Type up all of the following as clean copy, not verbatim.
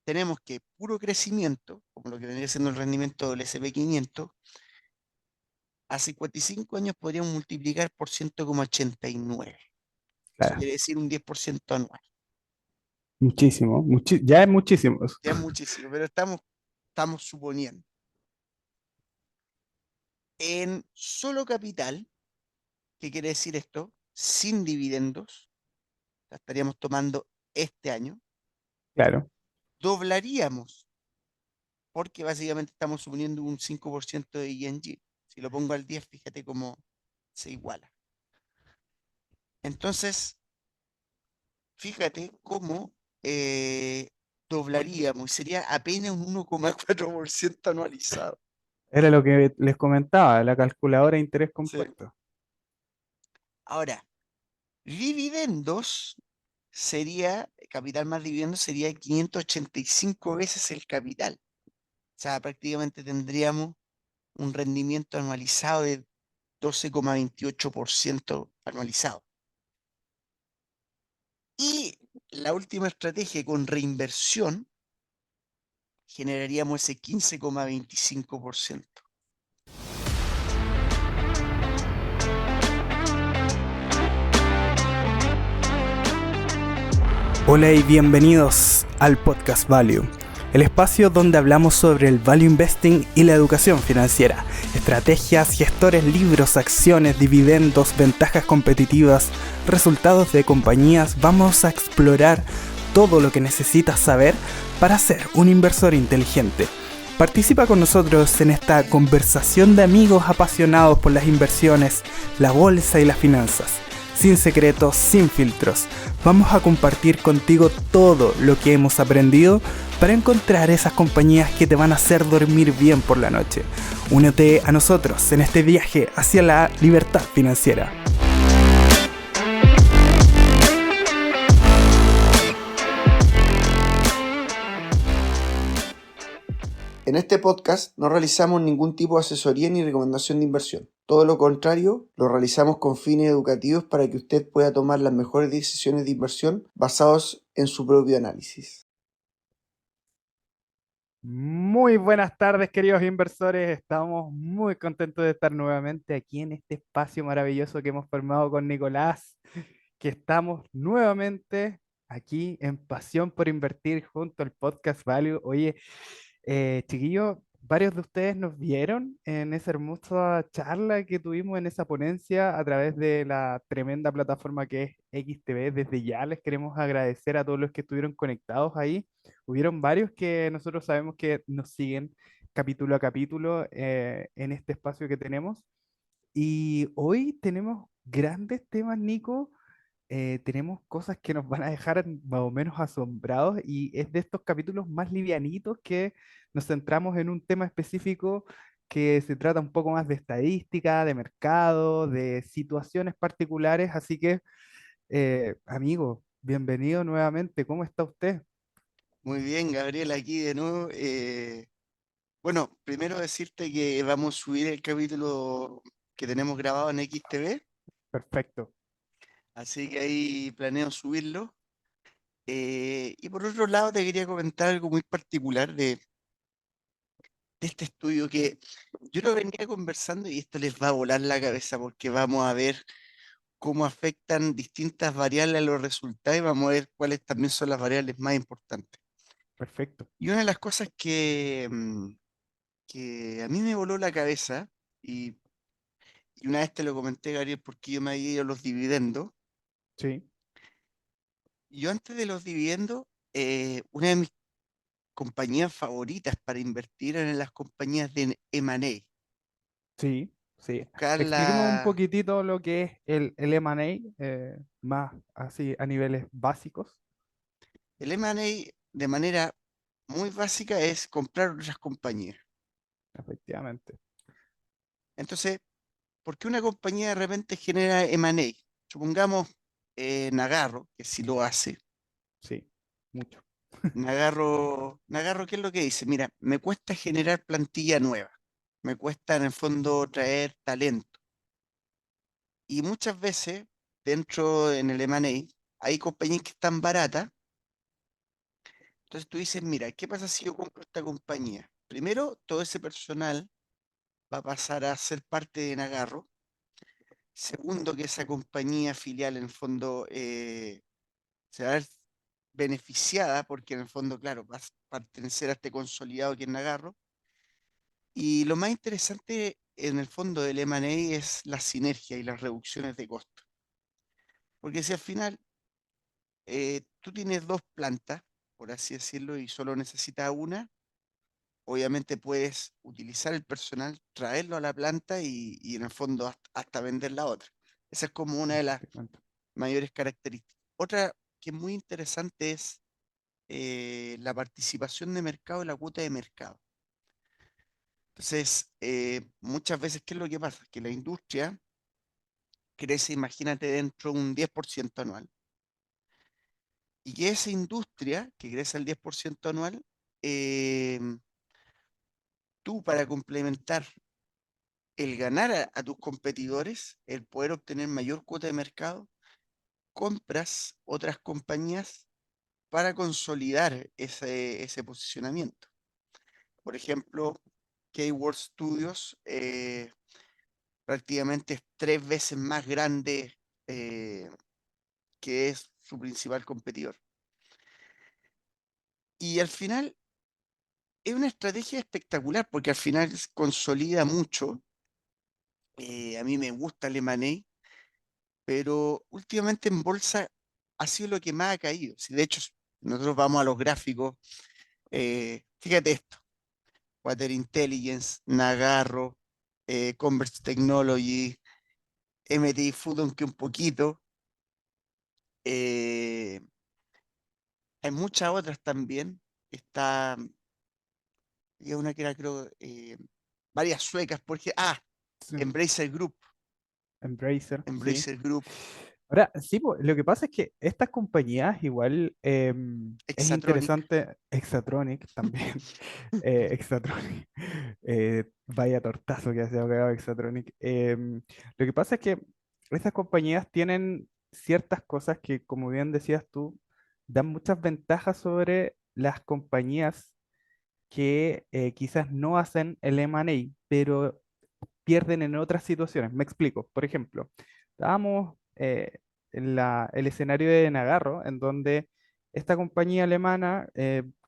tenemos que puro crecimiento, como lo que vendría siendo el rendimiento del S&P 500, a 55 años podríamos multiplicar por 100,89. Eso Claro, quiere decir un 10% anual. muchísimo, ya es muchísimo eso. Ya es muchísimo, pero estamos suponiendo. En solo capital, ¿qué quiere decir esto? Sin dividendos, la estaríamos tomando este año, Claro, doblaríamos, porque básicamente estamos suponiendo un 5% de ING. Si lo pongo al 10, fíjate cómo se iguala. Entonces, fíjate cómo eh, doblaríamos y sería apenas un 1,4% anualizado. era lo que les comentaba, la calculadora de interés Sí. compuesto. Ahora, dividendos sería, capital más dividendos sería 585 veces el capital. O sea, prácticamente tendríamos un rendimiento anualizado de 12,28% anualizado. Y la última estrategia con reinversión generaríamos ese 15,25%. Hola y bienvenidos al Podcast Value, el espacio donde hablamos sobre el value investing y la educación financiera, estrategias, gestores, libros, acciones, dividendos, ventajas competitivas, resultados de compañías. Vamos a explorar todo lo que necesitas saber para ser un inversor inteligente. Participa con nosotros en esta conversación de amigos apasionados por las inversiones, la bolsa y las finanzas. Sin secretos, sin filtros. Vamos a compartir contigo todo lo que hemos aprendido para encontrar esas compañías que te van a hacer dormir bien por la noche. Únete a nosotros en este viaje hacia la libertad financiera. En este podcast no realizamos ningún tipo de asesoría ni recomendación de inversión. Todo lo contrario, lo realizamos con fines educativos para que usted pueda tomar las mejores decisiones de inversión basados en su propio análisis. Muy buenas tardes, queridos inversores. Estamos muy contentos de estar nuevamente aquí en este espacio maravilloso que hemos formado con Nicolás, que estamos nuevamente aquí en Pasión por Invertir junto al Podcast Value. Oye, chiquillos, varios de ustedes nos vieron en esa hermosa charla que tuvimos en esa ponencia a través de la tremenda plataforma que es XTV. Desde ya les queremos agradecer a todos los que estuvieron conectados ahí. Hubieron varios que nosotros sabemos que nos siguen capítulo a capítulo en este espacio que tenemos. Y hoy tenemos grandes temas, Nico. Tenemos cosas que nos van a dejar más o menos asombrados y es de estos capítulos más livianitos que nos centramos en un tema específico que se trata un poco más de estadística, de mercado, de situaciones particulares. Así que, amigo, bienvenido nuevamente. ¿Cómo está usted? Muy bien, Gabriel, aquí de nuevo. Bueno, primero decirte que vamos a subir el capítulo que tenemos grabado en XTV, Perfecto. así que ahí planeo subirlo. Y por otro lado, te quería comentar algo muy particular de este estudio que yo lo venía conversando y esto les va a volar la cabeza porque vamos a ver cómo afectan distintas variables a los resultados y vamos a ver cuáles también son las variables más importantes. Perfecto. Y una de las cosas que a mí me voló la cabeza, y, y una vez te lo comenté, Gabriel, porque yo me había ido a los dividendos. Sí, Yo antes de los dividendos, una de mis compañías favoritas para invertir eran las compañías de M&A. sí, sí. Buscar Explíqueme un la, poquitito lo que es el M&A, más así a niveles básicos. el M&A de manera muy básica es comprar otras compañías. Efectivamente. Entonces, ¿por qué una compañía de repente genera M&A? Supongamos Nagarro, que sí lo hace. Sí, mucho. Nagarro, ¿qué es lo que dice? Mira, me cuesta generar plantilla nueva, me cuesta en el fondo traer talento. Y muchas veces, dentro en el M&A, hay compañías que están baratas, Entonces tú dices, mira, ¿qué pasa si yo compro esta compañía? Primero, todo ese personal va a pasar a ser parte de Nagarro. Segundo, que esa compañía filial en el fondo se va a ver beneficiada porque en el fondo, claro, va a pertenecer a este consolidado que es Nagarro. Y lo más interesante en el fondo del M&A es la sinergia y las reducciones de costos. Porque si al final tú tienes dos plantas, por así decirlo, y solo necesitas una, obviamente puedes utilizar el personal, traerlo a la planta y en el fondo hasta vender la otra. Esa es como una de las Te cuento. mayores características. Otra que es muy interesante es la participación de mercado y la cuota de mercado. Entonces, muchas veces, ¿qué es lo que pasa? Que la industria crece, imagínate, dentro de un 10% anual. Y que esa industria, que crece al 10% anual, eh, tú para complementar el ganar a tus competidores, el poder obtener mayor cuota de mercado, compras otras compañías para consolidar ese posicionamiento. Por ejemplo, Keyword Studios prácticamente es 3 veces más grande eh, que es su principal competidor. Y al final es una estrategia espectacular porque al final consolida mucho. A mí me gusta el M&A, pero últimamente en bolsa ha sido lo que más ha caído. Si de hecho nosotros vamos a los gráficos, fíjate esto, Water Intelligence, Nagarro, Converse Technology, MTI Food, aunque un poquito. eh, Hay muchas otras también. Está, había una que era, creo, varias suecas, porque, Sí. Embracer Group, Embracer, sí. Embracer Group, Ahora, sí, po, lo que pasa es que estas compañías igual es Exatronic, interesante, Exatronic también, Exatronic, vaya tortazo que ha sido pegado Exatronic. Lo que pasa es que estas compañías tienen ciertas cosas que, como bien decías tú, dan muchas ventajas sobre las compañías que quizás no hacen el M&A, pero pierden en otras situaciones. Me explico. Por ejemplo, estábamos en el escenario de Nagarro, en donde esta compañía alemana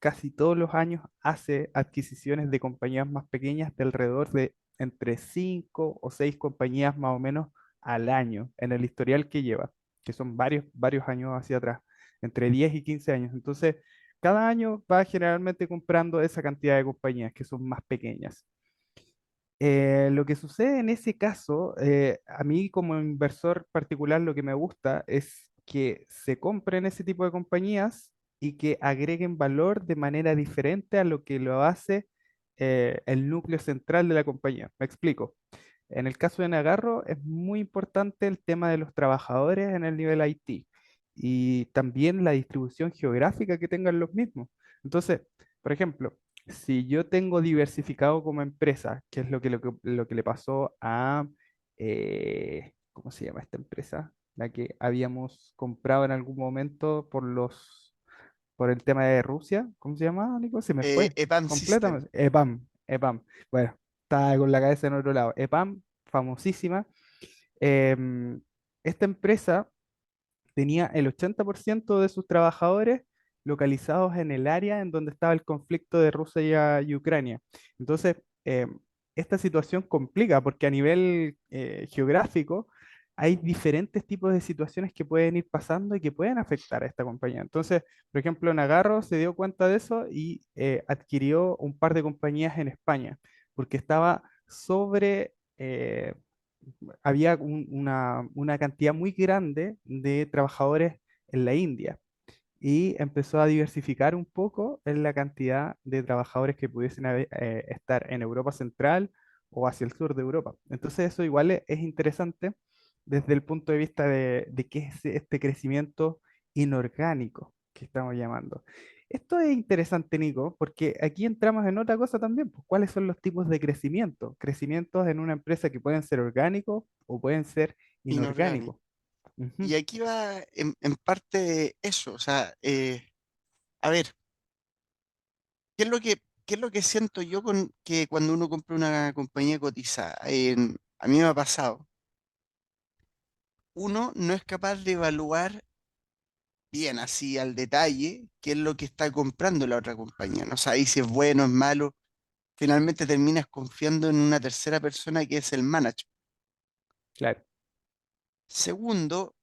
casi todos los años hace adquisiciones de compañías más pequeñas de alrededor de entre 5 o 6 compañías más o menos al año en el historial que lleva, que son varios años hacia atrás, entre 10 y 15 años. Entonces, cada año va generalmente comprando esa cantidad de compañías que son más pequeñas. Lo que sucede en ese caso, a mí como inversor particular lo que me gusta es que se compren ese tipo de compañías y que agreguen valor de manera diferente a lo que lo hace el núcleo central de la compañía. Me explico. En el caso de Nagarro es muy importante el tema de los trabajadores en el nivel IT y también la distribución geográfica que tengan los mismos. Entonces, por ejemplo, si yo tengo diversificado como empresa, que es lo que le pasó a, ¿cómo se llama esta empresa? La que habíamos comprado en algún momento por el tema de Rusia. ¿Cómo se llama, Nico? Se me fue EPAM System. completamente. EPAM. Bueno, estaba con la cabeza en otro lado. EPAM, famosísima. Em, Esta empresa tenía el 80% de sus trabajadores localizados en el área en donde estaba el conflicto de Rusia y Ucrania. Entonces, esta situación complica porque a nivel geográfico hay diferentes tipos de situaciones que pueden ir pasando y que pueden afectar a esta compañía. Entonces, por ejemplo, Nagarro se dio cuenta de eso y adquirió un par de compañías en España porque estaba había una cantidad muy grande de trabajadores en la India y empezó a diversificar un poco en la cantidad de trabajadores que pudiesen estar en Europa Central o hacia el sur de Europa. Entonces eso igual es interesante desde el punto de vista de qué es este crecimiento inorgánico que estamos llamando. Esto es interesante, Nico, porque aquí entramos en otra cosa también, pues, ¿cuáles son los tipos de crecimiento? Crecimientos en una empresa que pueden ser orgánicos o pueden ser Inorgánico. inorgánicos. Ujú. Y aquí va en parte eso, o sea, a ver, ¿Qué es lo qué es lo que siento yo con que cuando uno compra una compañía cotizada? A mí me ha pasado. Uno no es capaz de evaluar bien así al detalle qué es lo que está comprando la otra compañía. No sabéis si es bueno, es malo. Finalmente terminas confiando en una tercera persona que es el manager. Claro, Segundo,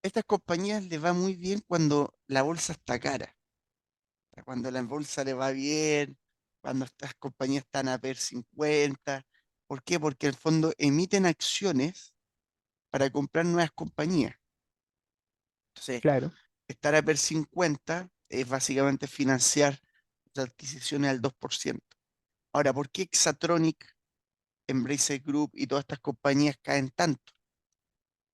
estas compañías les va muy bien cuando la bolsa está cara, sea, cuando la bolsa le va bien, cuando estas compañías están a PER 50. ¿Por qué? Porque en el fondo emiten acciones para comprar nuevas compañías. Entonces, claro. estar a PER 50 es básicamente financiar las adquisiciones al 2%. Ahora, ¿por qué Exatronic, Embracer Group y todas estas compañías caen tanto?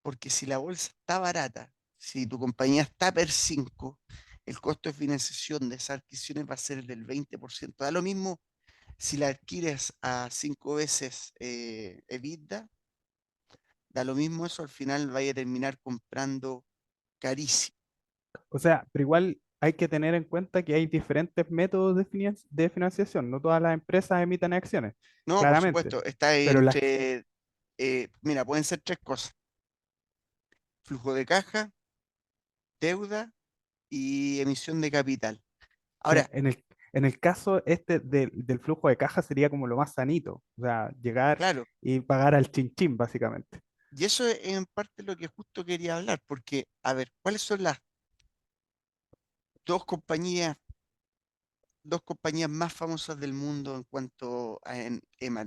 Porque si la bolsa está barata, si tu compañía está PER 5, el costo de financiación de esas adquisiciones va a ser del 20%. Da lo mismo si la adquieres a 5 veces EBITDA, da lo mismo eso, al final vaya a terminar comprando carísimo. O sea, pero igual hay que tener en cuenta que hay diferentes métodos de financiación. No todas las empresas emiten acciones, No, por claramente. supuesto, está Pero las, entre, mira, pueden ser tres cosas: flujo de caja, deuda y emisión de capital. sí, Ahora, en el caso este del flujo de caja sería como lo más sanito. O sea, llegar claro, y pagar al chin básicamente. y eso es en parte lo que justo quería hablar, porque, a ver, ¿cuáles son las dos compañías, dos compañías más famosas del mundo en cuanto a en M&A?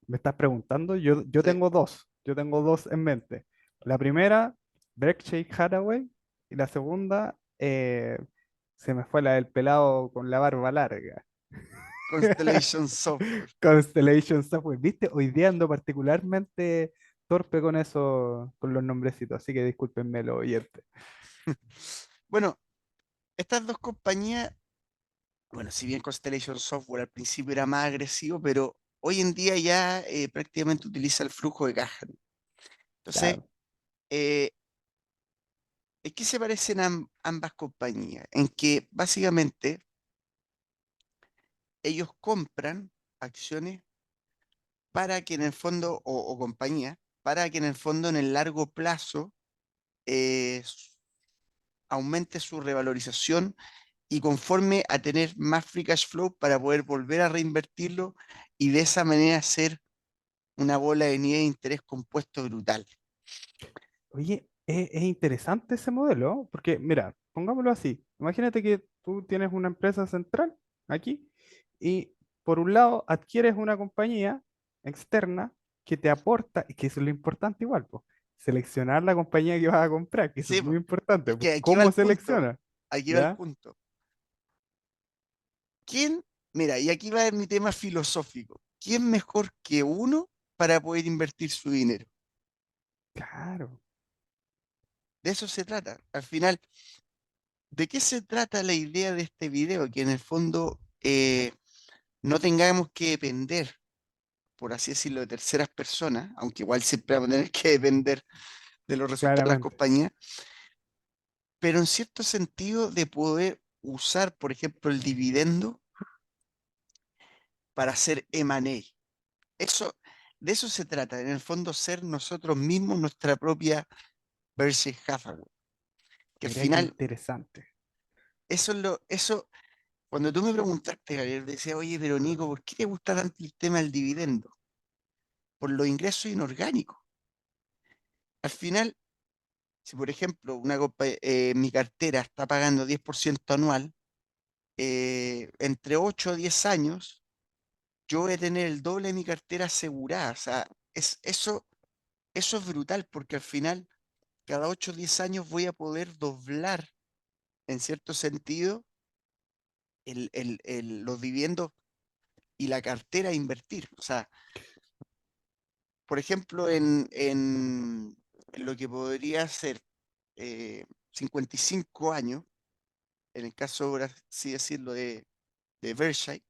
Me estás preguntando, Sí, yo tengo dos en mente. La primera, Berkshire Hathaway, y la segunda, se me fue la del pelado con la barba larga. Constellation Software. Constellation Software, ¿viste? Hoy día ando particularmente torpe con eso, con los nombrecitos, así que discúlpenme los oyentes. Bueno, estas dos compañías, bueno, si bien Constellation Software al principio era más agresivo, pero hoy en día ya prácticamente utiliza el flujo de caja, ¿no? Entonces, Claro. eh, ¿en qué se parecen ambas compañías? En que básicamente ellos compran acciones para que en el fondo, o compañías, para que en el fondo en el largo plazo aumente su revalorización y conforme a tener más free cash flow para poder volver a reinvertirlo y de esa manera hacer una bola de nieve de interés compuesto brutal. Oye, es interesante ese modelo, porque mira, pongámoslo así. Imagínate que tú tienes una empresa central aquí y por un lado adquieres una compañía externa que te aporta, y que eso es lo importante igual, pues, seleccionar la compañía que vas a comprar, que eso es Sí, muy po, importante, es pues, que ¿cómo seleccionas? aquí va el ¿Ya? punto. ¿Quién? Mira, y aquí va mi tema filosófico. ¿Quién mejor que uno para poder invertir su dinero? Claro, De eso se trata. Al final, ¿de qué se trata la idea de este video? Que en el fondo no tengamos que depender, por así decirlo, de terceras personas, aunque igual siempre vamos a tener que depender de los resultados de las claramente. compañías, pero en cierto sentido de poder usar, por ejemplo, el dividendo para hacer M&A. Eso, de eso se trata, en el fondo ser nosotros mismos nuestra propia Berkshire Hathaway. Que al Mira qué final, interesante. eso, cuando tú me preguntaste, Gabriel, decía, oye, pero Nico, ¿por qué te gusta tanto el tema del dividendo? Por los ingresos inorgánicos. Al final, si por ejemplo mi cartera está pagando 10% anual, entre 8 a 10 años, yo voy a tener el doble de mi cartera asegurada. O sea, eso es brutal porque al final, cada 8 o 10 años voy a poder doblar, en cierto sentido, los dividendos y la cartera a invertir. O sea, por ejemplo, en lo que podría ser 55 años, en el caso, por así decirlo, de Berkshire,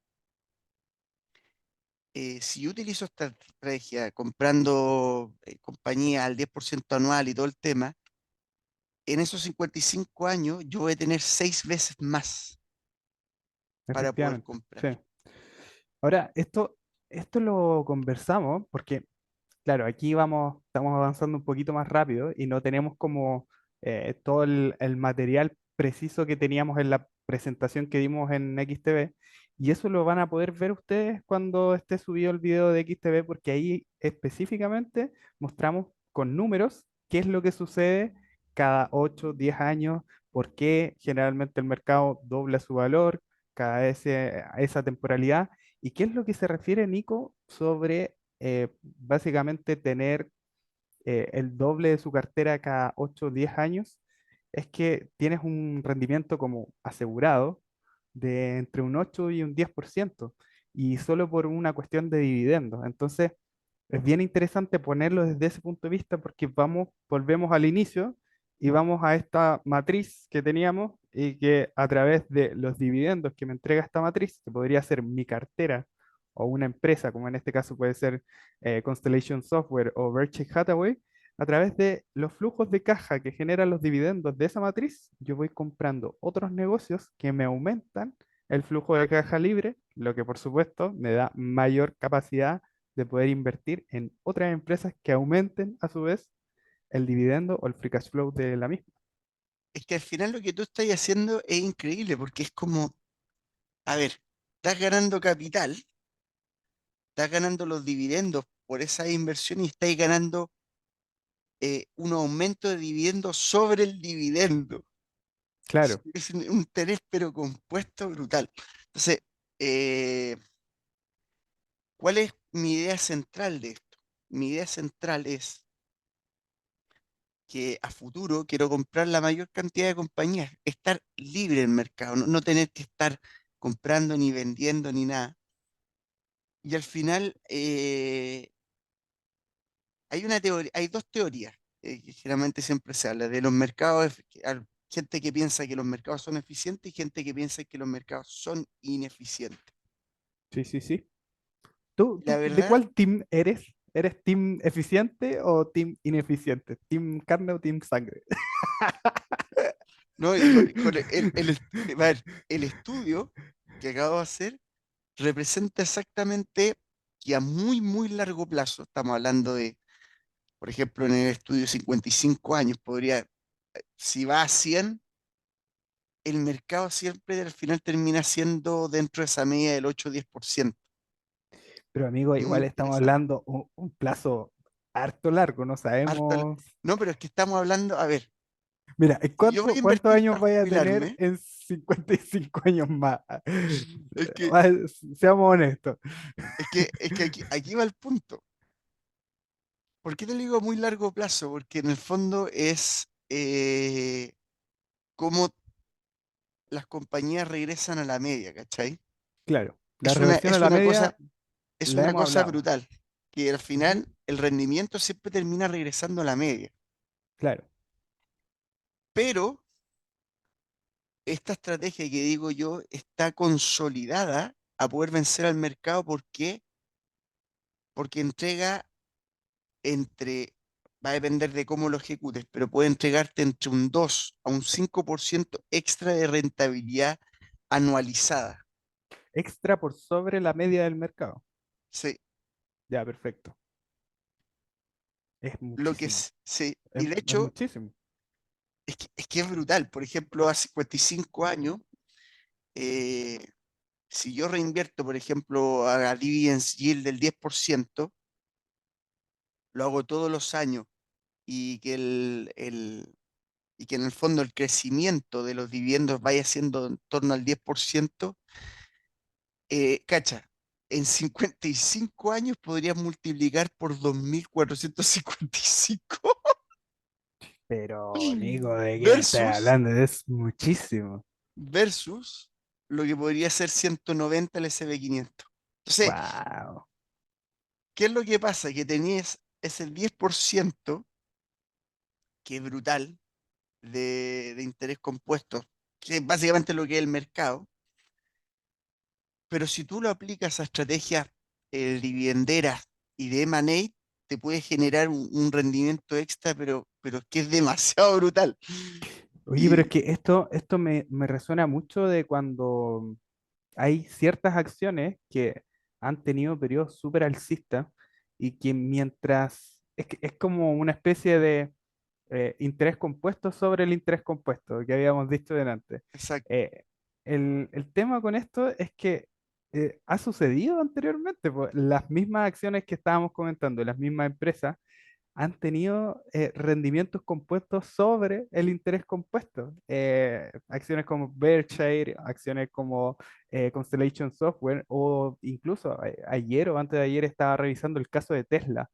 si yo utilizo esta estrategia comprando compañía al 10% anual y todo el tema, en esos 55 años yo voy a tener 6 veces más. para poder efectivamente. comprar. Sí. Ahora, esto lo conversamos porque, claro, aquí estamos avanzando un poquito más rápido y no tenemos como todo el material preciso que teníamos en la presentación que dimos en XTV. Y eso lo van a poder ver ustedes cuando esté subido el video de XTV, porque ahí específicamente mostramos con números qué es lo que sucede cada 8 10 años, por qué generalmente el mercado dobla su valor cada esa temporalidad. ¿Y qué es lo que se refiere, Nico, sobre básicamente tener el doble de su cartera cada 8 o 10 años? Es que tienes un rendimiento como asegurado de entre un 8 y un 10% y solo por una cuestión de dividendos. Entonces, es bien interesante ponerlo desde ese punto de vista porque volvemos al inicio y vamos a esta matriz que teníamos y que a través de los dividendos que me entrega esta matriz, que podría ser mi cartera o una empresa, como en este caso puede ser Constellation Software o Berkshire Hathaway, a través de los flujos de caja que generan los dividendos de esa matriz, yo voy comprando otros negocios que me aumentan el flujo de caja libre, lo que por supuesto me da mayor capacidad de poder invertir en otras empresas que aumenten a su vez el dividendo o el free cash flow de la misma. Es que al final lo que tú estás haciendo es increíble porque es como, a ver, estás ganando capital, estás ganando los dividendos por esa inversión y estás ganando un aumento de dividendos sobre el dividendo. Claro, Es un interés pero compuesto brutal. Entonces, eh, ¿cuál es mi idea central de esto? Mi idea central es que a futuro quiero comprar la mayor cantidad de compañías, estar libre en el mercado, no tener que estar comprando ni vendiendo ni nada. Y al final hay una teoría, hay dos teorías que generalmente siempre se habla de los mercados, gente que piensa que los mercados son eficientes y gente que piensa que los mercados son ineficientes. sí, sí, sí. ¿Tú, La de verdad, cuál team eres? ¿Eres team eficiente o team ineficiente? ¿Team carne o team sangre? no, y con a ver, el estudio que acabo de hacer representa exactamente que a muy, muy largo plazo, estamos hablando de, por ejemplo, en el estudio 55 años, si va a 100, el mercado siempre al final termina siendo dentro de esa media del 8 o 10%. Pero amigo, Muy igual estamos interesante. hablando un plazo harto largo, no Harto sabemos. no, pero es que estamos hablando, a ver, Mira, ¿en si yo voy a cuántos invertir años para vaya a tener jubilarme, en 55 años más? es que, Va- Seamos honestos. es que aquí va el punto. ¿Por qué te digo a muy largo plazo? Porque en el fondo es cómo las compañías regresan a la media, ¿cachai? Claro, la Es una, reversión a es la una media cosa, es la una hemos cosa hablado. brutal, que al Ujú. final el rendimiento siempre termina regresando a la media. Claro. Pero esta estrategia que digo yo está consolidada a poder vencer al mercado. ¿Por qué? Porque entrega entre, va a depender de cómo lo ejecutes, pero puede entregarte entre un 2 a un 5% extra de rentabilidad anualizada. Extra por sobre la media del mercado. Sí, Ya, perfecto. Es lo que muchísimo. es, sí. Es, Y de es hecho, muchísimo. es que es brutal. Por ejemplo, a 55 años, eh, si yo reinvierto, por ejemplo, a dividends yield del 10%, lo hago todos los años y y que en el fondo el crecimiento de los dividendos vaya siendo en torno al 10%, cacha, en 55 años podrías multiplicar por 2.455 Pero, Nico, ¿de qué me estás versus, hablando? Es muchísimo. versus lo que podría ser 190 el S&P 500. Entonces, Wow. ¿qué es lo que pasa? Que tenías ese 10%, que es brutal, de interés compuesto, que es básicamente lo que es el mercado. Pero si tú lo aplicas a estrategias dividenderas y de M&A, te puede generar un rendimiento extra, pero que es demasiado brutal. Oye, pero es Y que esto me resuena mucho de cuando hay ciertas acciones que han tenido periodos súper alcistas y que mientras es como una especie de interés compuesto sobre el interés compuesto que habíamos dicho delante. Exacto, Eh, el tema con esto es que ha sucedido anteriormente, pues, las mismas acciones que estábamos comentando, las mismas empresas han tenido rendimientos compuestos sobre el interés compuesto. Acciones como Berkshire, acciones como Constellation Software, o incluso ayer o antes de ayer estaba revisando el caso de Tesla.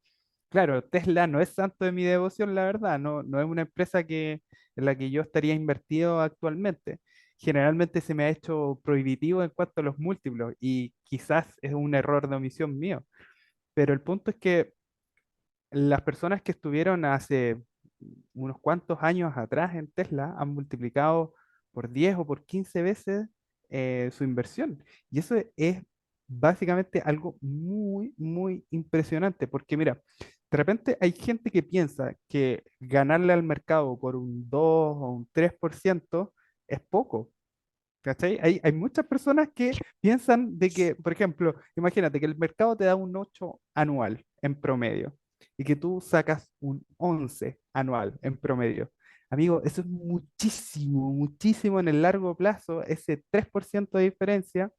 Claro, Tesla no es santo de mi devoción, la verdad, no es una empresa en la que yo estaría invertido actualmente. Generalmente se me ha hecho prohibitivo en cuanto a los múltiplos y quizás es un error de omisión mío, pero el punto es que las personas que estuvieron hace unos cuantos años atrás en Tesla han multiplicado por 10 o por 15 veces su inversión. Y eso es básicamente algo muy, muy impresionante, porque mira, de repente hay gente que piensa que ganarle al mercado por un 2 o un 3% es poco. ¿Cachai? Hay muchas personas que piensan de que, por ejemplo, imagínate que el mercado te da un 8 anual en promedio y que tú sacas un 11 anual en promedio. Amigo, eso es muchísimo, muchísimo en el largo plazo. Ese 3% de diferencia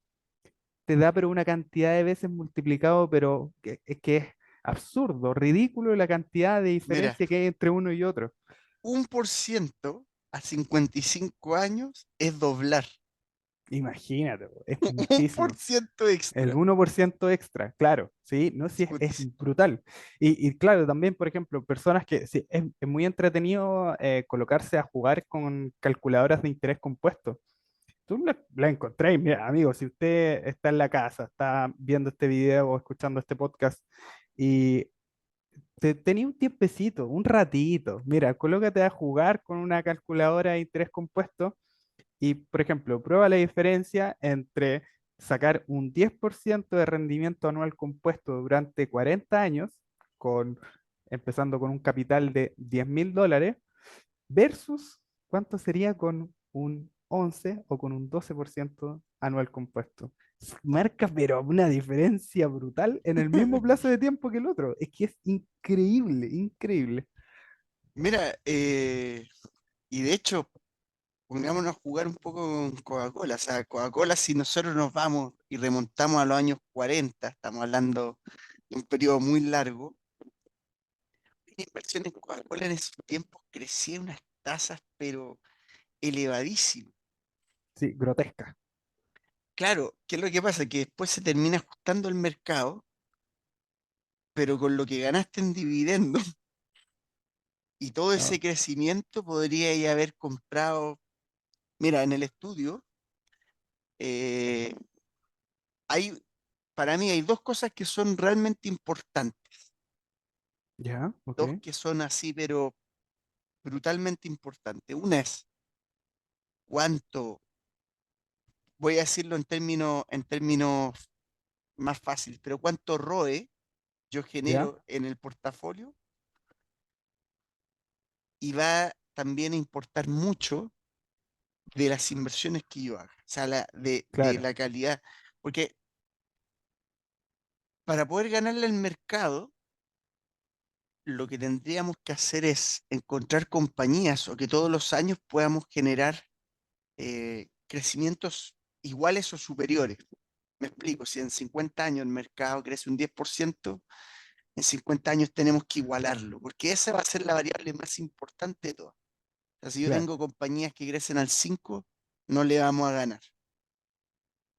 te da pero una cantidad de veces multiplicado, pero que es absurdo, ridículo la cantidad de mira, diferencia que hay entre uno y otro. 1% a 55 años es doblar. Imagínate, po, es Un por muchísimo. ciento El extra. 1% extra, claro, sí, no, sí, es 55. brutal. Y claro, también, por ejemplo, personas que sí, es muy entretenido colocarse a jugar con calculadoras de interés compuesto. Tú la encontráis, mira, amigo, si usted está en la casa, está viendo este video o escuchando este podcast y tenía un tiempecito, un ratito, mira, colócate a jugar con una calculadora de interés compuesto y, por ejemplo, prueba la diferencia entre sacar un 10% de rendimiento anual compuesto durante 40 años, con, empezando con un capital de $10.000, versus cuánto sería con un 11 o con un 12% anual compuesto. Marca, pero una diferencia brutal en el mismo plazo de tiempo que el otro. Es que es increíble, increíble. Mira, y de hecho, pongámonos a jugar un poco con Coca-Cola. O sea, Coca-Cola, si nosotros nos vamos y remontamos a los años 40, estamos hablando de un periodo muy largo, la inversión en Coca-Cola en esos tiempos crecía unas tasas, pero elevadísimas. Sí, grotesca. Claro, ¿qué es lo que pasa? Que después se termina ajustando el mercado, pero con lo que ganaste en dividendos y todo ese No, crecimiento podría ya haber comprado. Mira, en el estudio, eh, hay, para mí hay dos cosas que son realmente importantes, ya, ok, dos que son así, pero brutalmente importantes. Una es cuánto, voy a decirlo en términos más fáciles, pero cuánto ROE yo ya, genero en el portafolio y va también a importar mucho de las inversiones que yo haga, o sea, de claro, la calidad, porque para poder ganarle al mercado, lo que tendríamos que hacer es encontrar compañías o que todos los años podamos generar crecimientos iguales o superiores. Me explico, si en 50 años el mercado crece un 10%, en 50 años tenemos que igualarlo, porque esa va a ser la variable más importante de todas. O sea, si yo claro, tengo compañías que crecen al 5, no le vamos a ganar.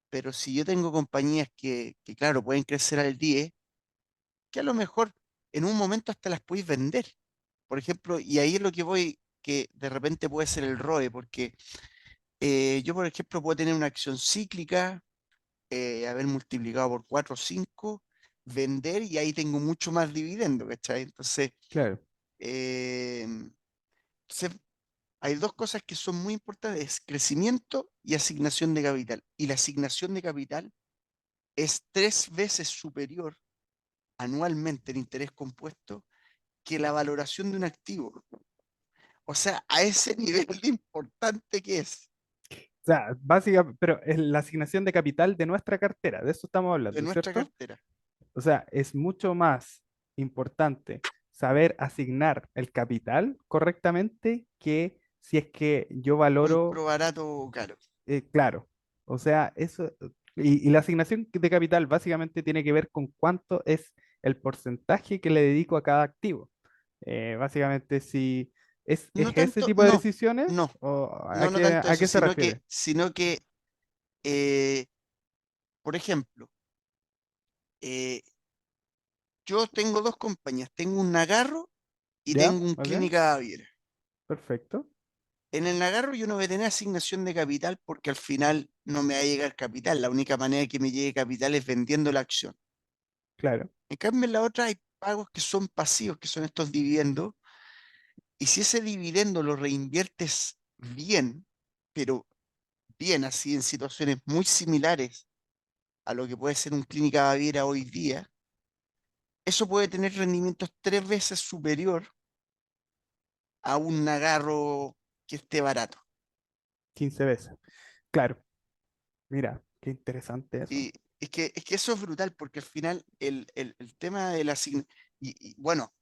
Pero si yo tengo compañías que claro, pueden crecer al 10, que a lo mejor en un momento hasta las podéis vender. Por ejemplo, y ahí es lo que voy, que de repente puede ser el ROE, porque yo, por ejemplo, puedo tener una acción cíclica, haber multiplicado por 4 o 5, vender y ahí tengo mucho más dividendo, ¿cachai? claro. Eh, entonces, hay dos cosas que son muy importantes, es crecimiento y asignación de capital. Y la asignación de capital es 3 veces superior anualmente en interés compuesto que la valoración de un activo. O sea, a ese nivel de importante que es. sea, básicamente, pero es la asignación de capital de nuestra cartera, de eso estamos de hablando, nuestra ¿cierto? cartera. O sea, es mucho más importante saber asignar el capital correctamente que si es que yo Compro valoro, barato o caro. claro, o sea, eso, y la asignación de capital básicamente tiene que ver con cuánto es el porcentaje que le dedico a cada activo. Básicamente, si No es ese tanto, tipo de no, decisiones, no, ¿o no tanto a eso, qué se sino refiere? que eh, por ejemplo, eh, yo tengo dos compañías, tengo un Nagarro y ¿Ya? tengo un ¿Ok? Clínica Baviera. Perfecto. En el Nagarro yo no voy a tener asignación de capital porque al final no me va a llegar capital. La única manera que me llegue capital es vendiendo la acción. Claro. En cambio, en la otra hay pagos que son pasivos, que son estos dividendos. Y si ese dividendo lo reinviertes bien, pero bien así en situaciones muy similares a lo que puede ser un Clínica Baviera hoy día, eso puede tener rendimientos 3 veces superior a un Nagarro que esté barato. 15 veces. Claro. Mira, qué interesante eso. Y es que eso es brutal, porque al final el tema de la y bueno,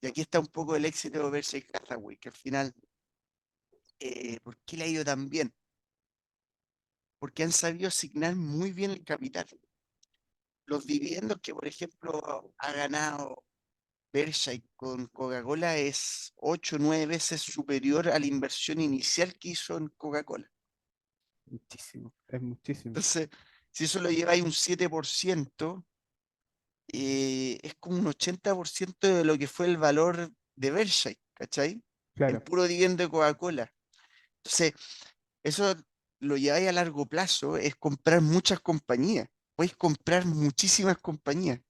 y aquí está un poco el éxito de Berkshire Hathaway, que al final, ¿por qué le ha ido tan bien? Porque han sabido asignar muy bien el capital. Los dividendos que, por ejemplo, ha ganado Berkshire con Coca-Cola es 8 o 9 veces superior a la inversión inicial que hizo en Coca-Cola. Muchísimo. Es muchísimo. Entonces, si eso lo lleváis un 7%, es como un 80% de lo que fue el valor de Berkshire, ¿cachai? En Claro. puro dividendo de Coca-Cola. Entonces, eso lo lleváis a largo plazo, es comprar muchas compañías. Podéis comprar muchísimas compañías.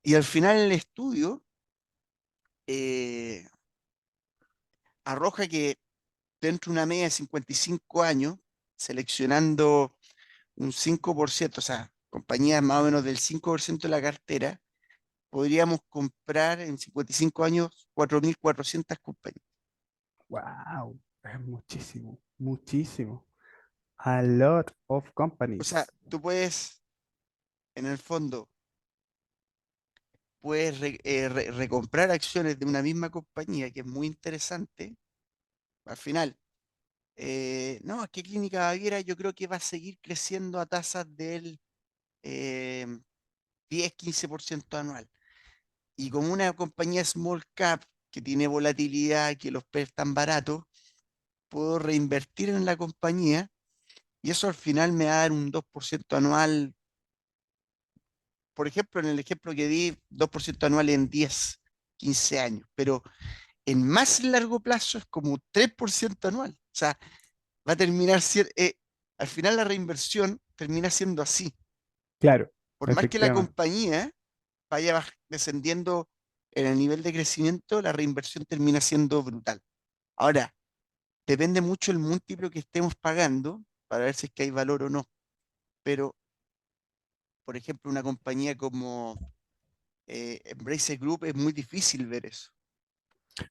Y al final el estudio eh, arroja que dentro de una media de 55 años, seleccionando un 5%, o sea, compañías más o menos del 5% de la cartera, podríamos comprar en 55 años 4.400 compañías. Wow. Es muchísimo. Muchísimo. A lot of O sea, companies. tú puedes, en el fondo, puedes recomprar acciones de una misma compañía, que es muy interesante. Al final, no, es que Clínica Baviera yo creo que va a seguir creciendo a tasas del 10-15% anual. Y como una compañía small cap que tiene volatilidad, que los PER están baratos, puedo reinvertir en la compañía y eso al final me va a dar un 2% anual. Por ejemplo, en el ejemplo que di, 2% anual en 10, 15 años, pero en más largo plazo es como 3% anual. O sea, va a terminar siendo, al final la reinversión termina siendo así. Claro. Por más que la Efectivamente. compañía vaya descendiendo en el nivel de crecimiento, la reinversión termina siendo brutal. Ahora, depende mucho el múltiplo que estemos pagando para ver si es que hay valor o no. Pero, por ejemplo, una compañía como Embracer Group es muy difícil ver eso.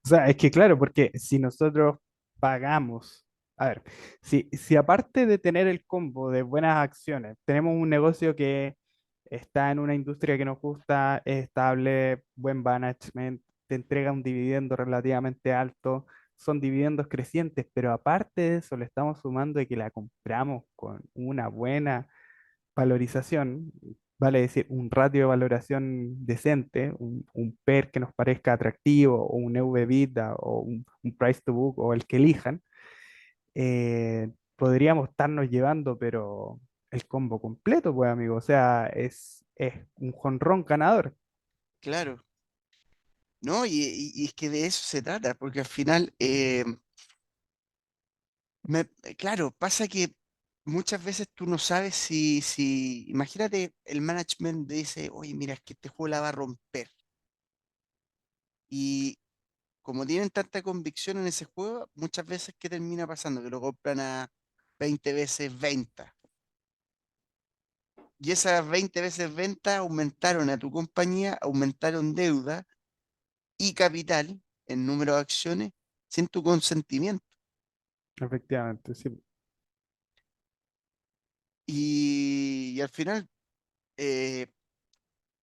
O sea, es que claro, porque si nosotros pagamos, a ver, si aparte de tener el combo de buenas acciones, tenemos un negocio que está en una industria que nos gusta, es estable, buen management, te entrega un dividendo relativamente alto, son dividendos crecientes, pero aparte de eso le estamos sumando de que la compramos con una buena valorización, vale decir, un ratio de valoración decente, un PER que nos parezca atractivo, o un EV/EBITDA, o un price to book, o el que elijan, podríamos estarnos llevando, pero el combo completo, pues, amigo. O sea, es un jonrón ganador. Claro, ¿no? Y es que de eso se trata, porque al final, claro, pasa que muchas veces tú no sabes imagínate, el management dice, oye, mira, es que este juego la va a romper. Y como tienen tanta convicción en ese juego, muchas veces, ¿qué termina pasando? Que lo compran a 20 veces venta. Y esas 20 veces venta aumentaron a tu compañía, aumentaron deuda y capital en número de acciones sin tu consentimiento. Efectivamente, sí. Y al final, eh,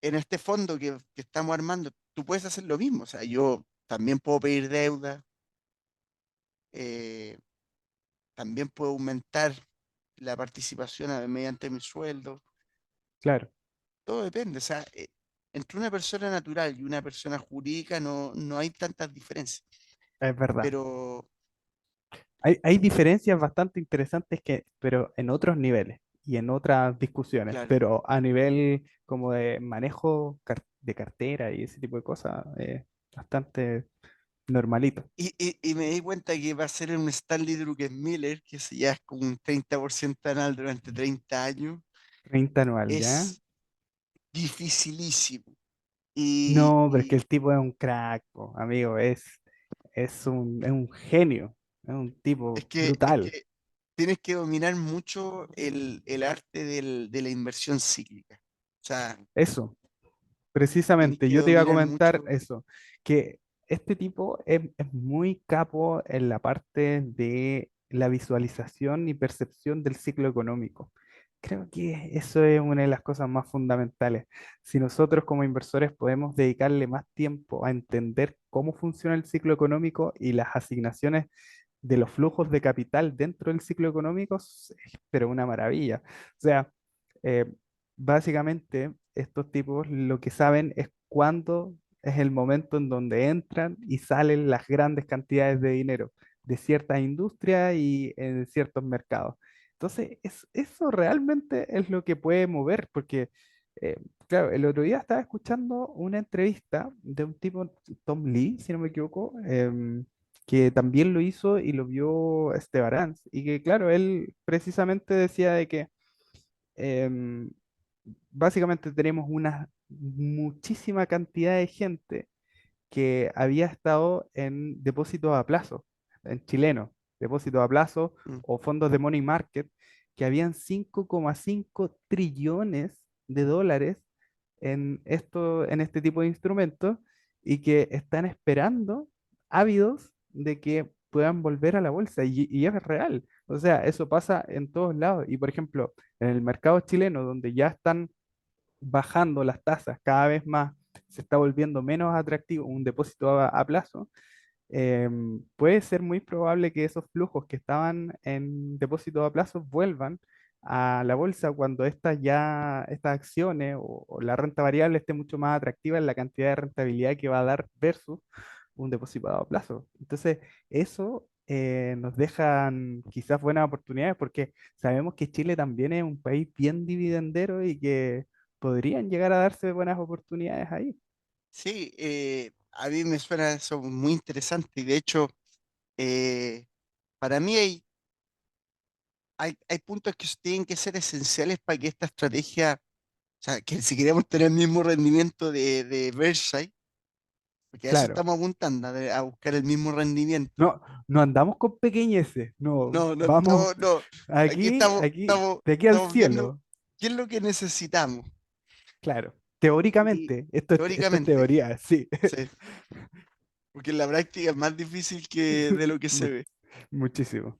en este fondo que estamos armando, tú puedes hacer lo mismo. O sea, yo también puedo pedir deuda, eh, también puedo aumentar la participación mediante mi sueldo. Claro, Todo depende. O sea, entre una persona natural y una persona jurídica no hay tantas diferencias. es verdad. Pero, Hay diferencias bastante interesantes pero en otros niveles y en otras discusiones, claro. pero a nivel como de manejo de cartera y ese tipo de cosas, bastante normalito. Y me di cuenta que va a ser un Stanley Druckenmiller, que se ya es como un 30% anual durante 30 años, 30 anual, ¿ya? es dificilísimo. No, pero es que Y el tipo es un crack, po, amigo, es un genio, es un es tipo que, es brutal. que tienes que dominar mucho el arte de la inversión cíclica. O sea, Eso. tienes Precisamente, que yo te iba a dominar comentar mucho, eso, que este tipo es muy capo en la parte de la visualización y percepción del ciclo económico. Creo que eso es una de las cosas más fundamentales. Si nosotros como inversores podemos dedicarle más tiempo a entender cómo funciona el ciclo económico y las asignaciones de los flujos de capital dentro del ciclo económico, pero una maravilla. O sea, eh, básicamente estos tipos lo que saben es cuándo es el momento en donde entran y salen las grandes cantidades de dinero de ciertas industrias y en ciertos mercados. Entonces, eso realmente es lo que puede mover, porque, eh, claro, el otro día estaba escuchando una entrevista de un tipo, Tom Lee, si no me equivoco, que también lo hizo y lo vio Esteban Arantz, y que, claro, él precisamente decía de que em, básicamente tenemos una muchísima cantidad de gente que había estado en depósitos a plazo, en chileno, depósitos a plazo mm, o fondos de money market, que habían 5,5 trillones de dólares en este tipo de instrumentos y que están esperando, ávidos de que puedan volver a la bolsa. Y es real. O sea, eso pasa en todos lados. Y por ejemplo, en el mercado chileno, donde ya están bajando las tasas cada vez más, se está volviendo menos atractivo un depósito a plazo, puede ser muy probable que esos flujos que estaban en depósito a plazo vuelvan a la bolsa cuando estas acciones o la renta variable esté mucho más atractiva en la cantidad de rentabilidad que va a dar versus un depósito a plazo. Entonces, eso nos deja quizás buenas oportunidades porque sabemos que Chile también es un país bien dividendero y que podrían llegar a darse buenas oportunidades ahí. sí, a mí me suena eso muy interesante. Y de hecho, eh, para mí hay puntos que tienen que ser esenciales para que esta estrategia, o sea, que si queremos tener el mismo rendimiento de Berkshire, porque a eso Claro. estamos apuntando, a buscar el mismo rendimiento. No, no andamos con pequeñeces, no, No, no vamos estamos, no, aquí de aquí al estamos viendo cielo, qué es lo que necesitamos. claro. Y Teóricamente, esto es teóricamente, teoría, sí, sí, porque en la práctica es más difícil que de lo que se Mu- ve. muchísimo.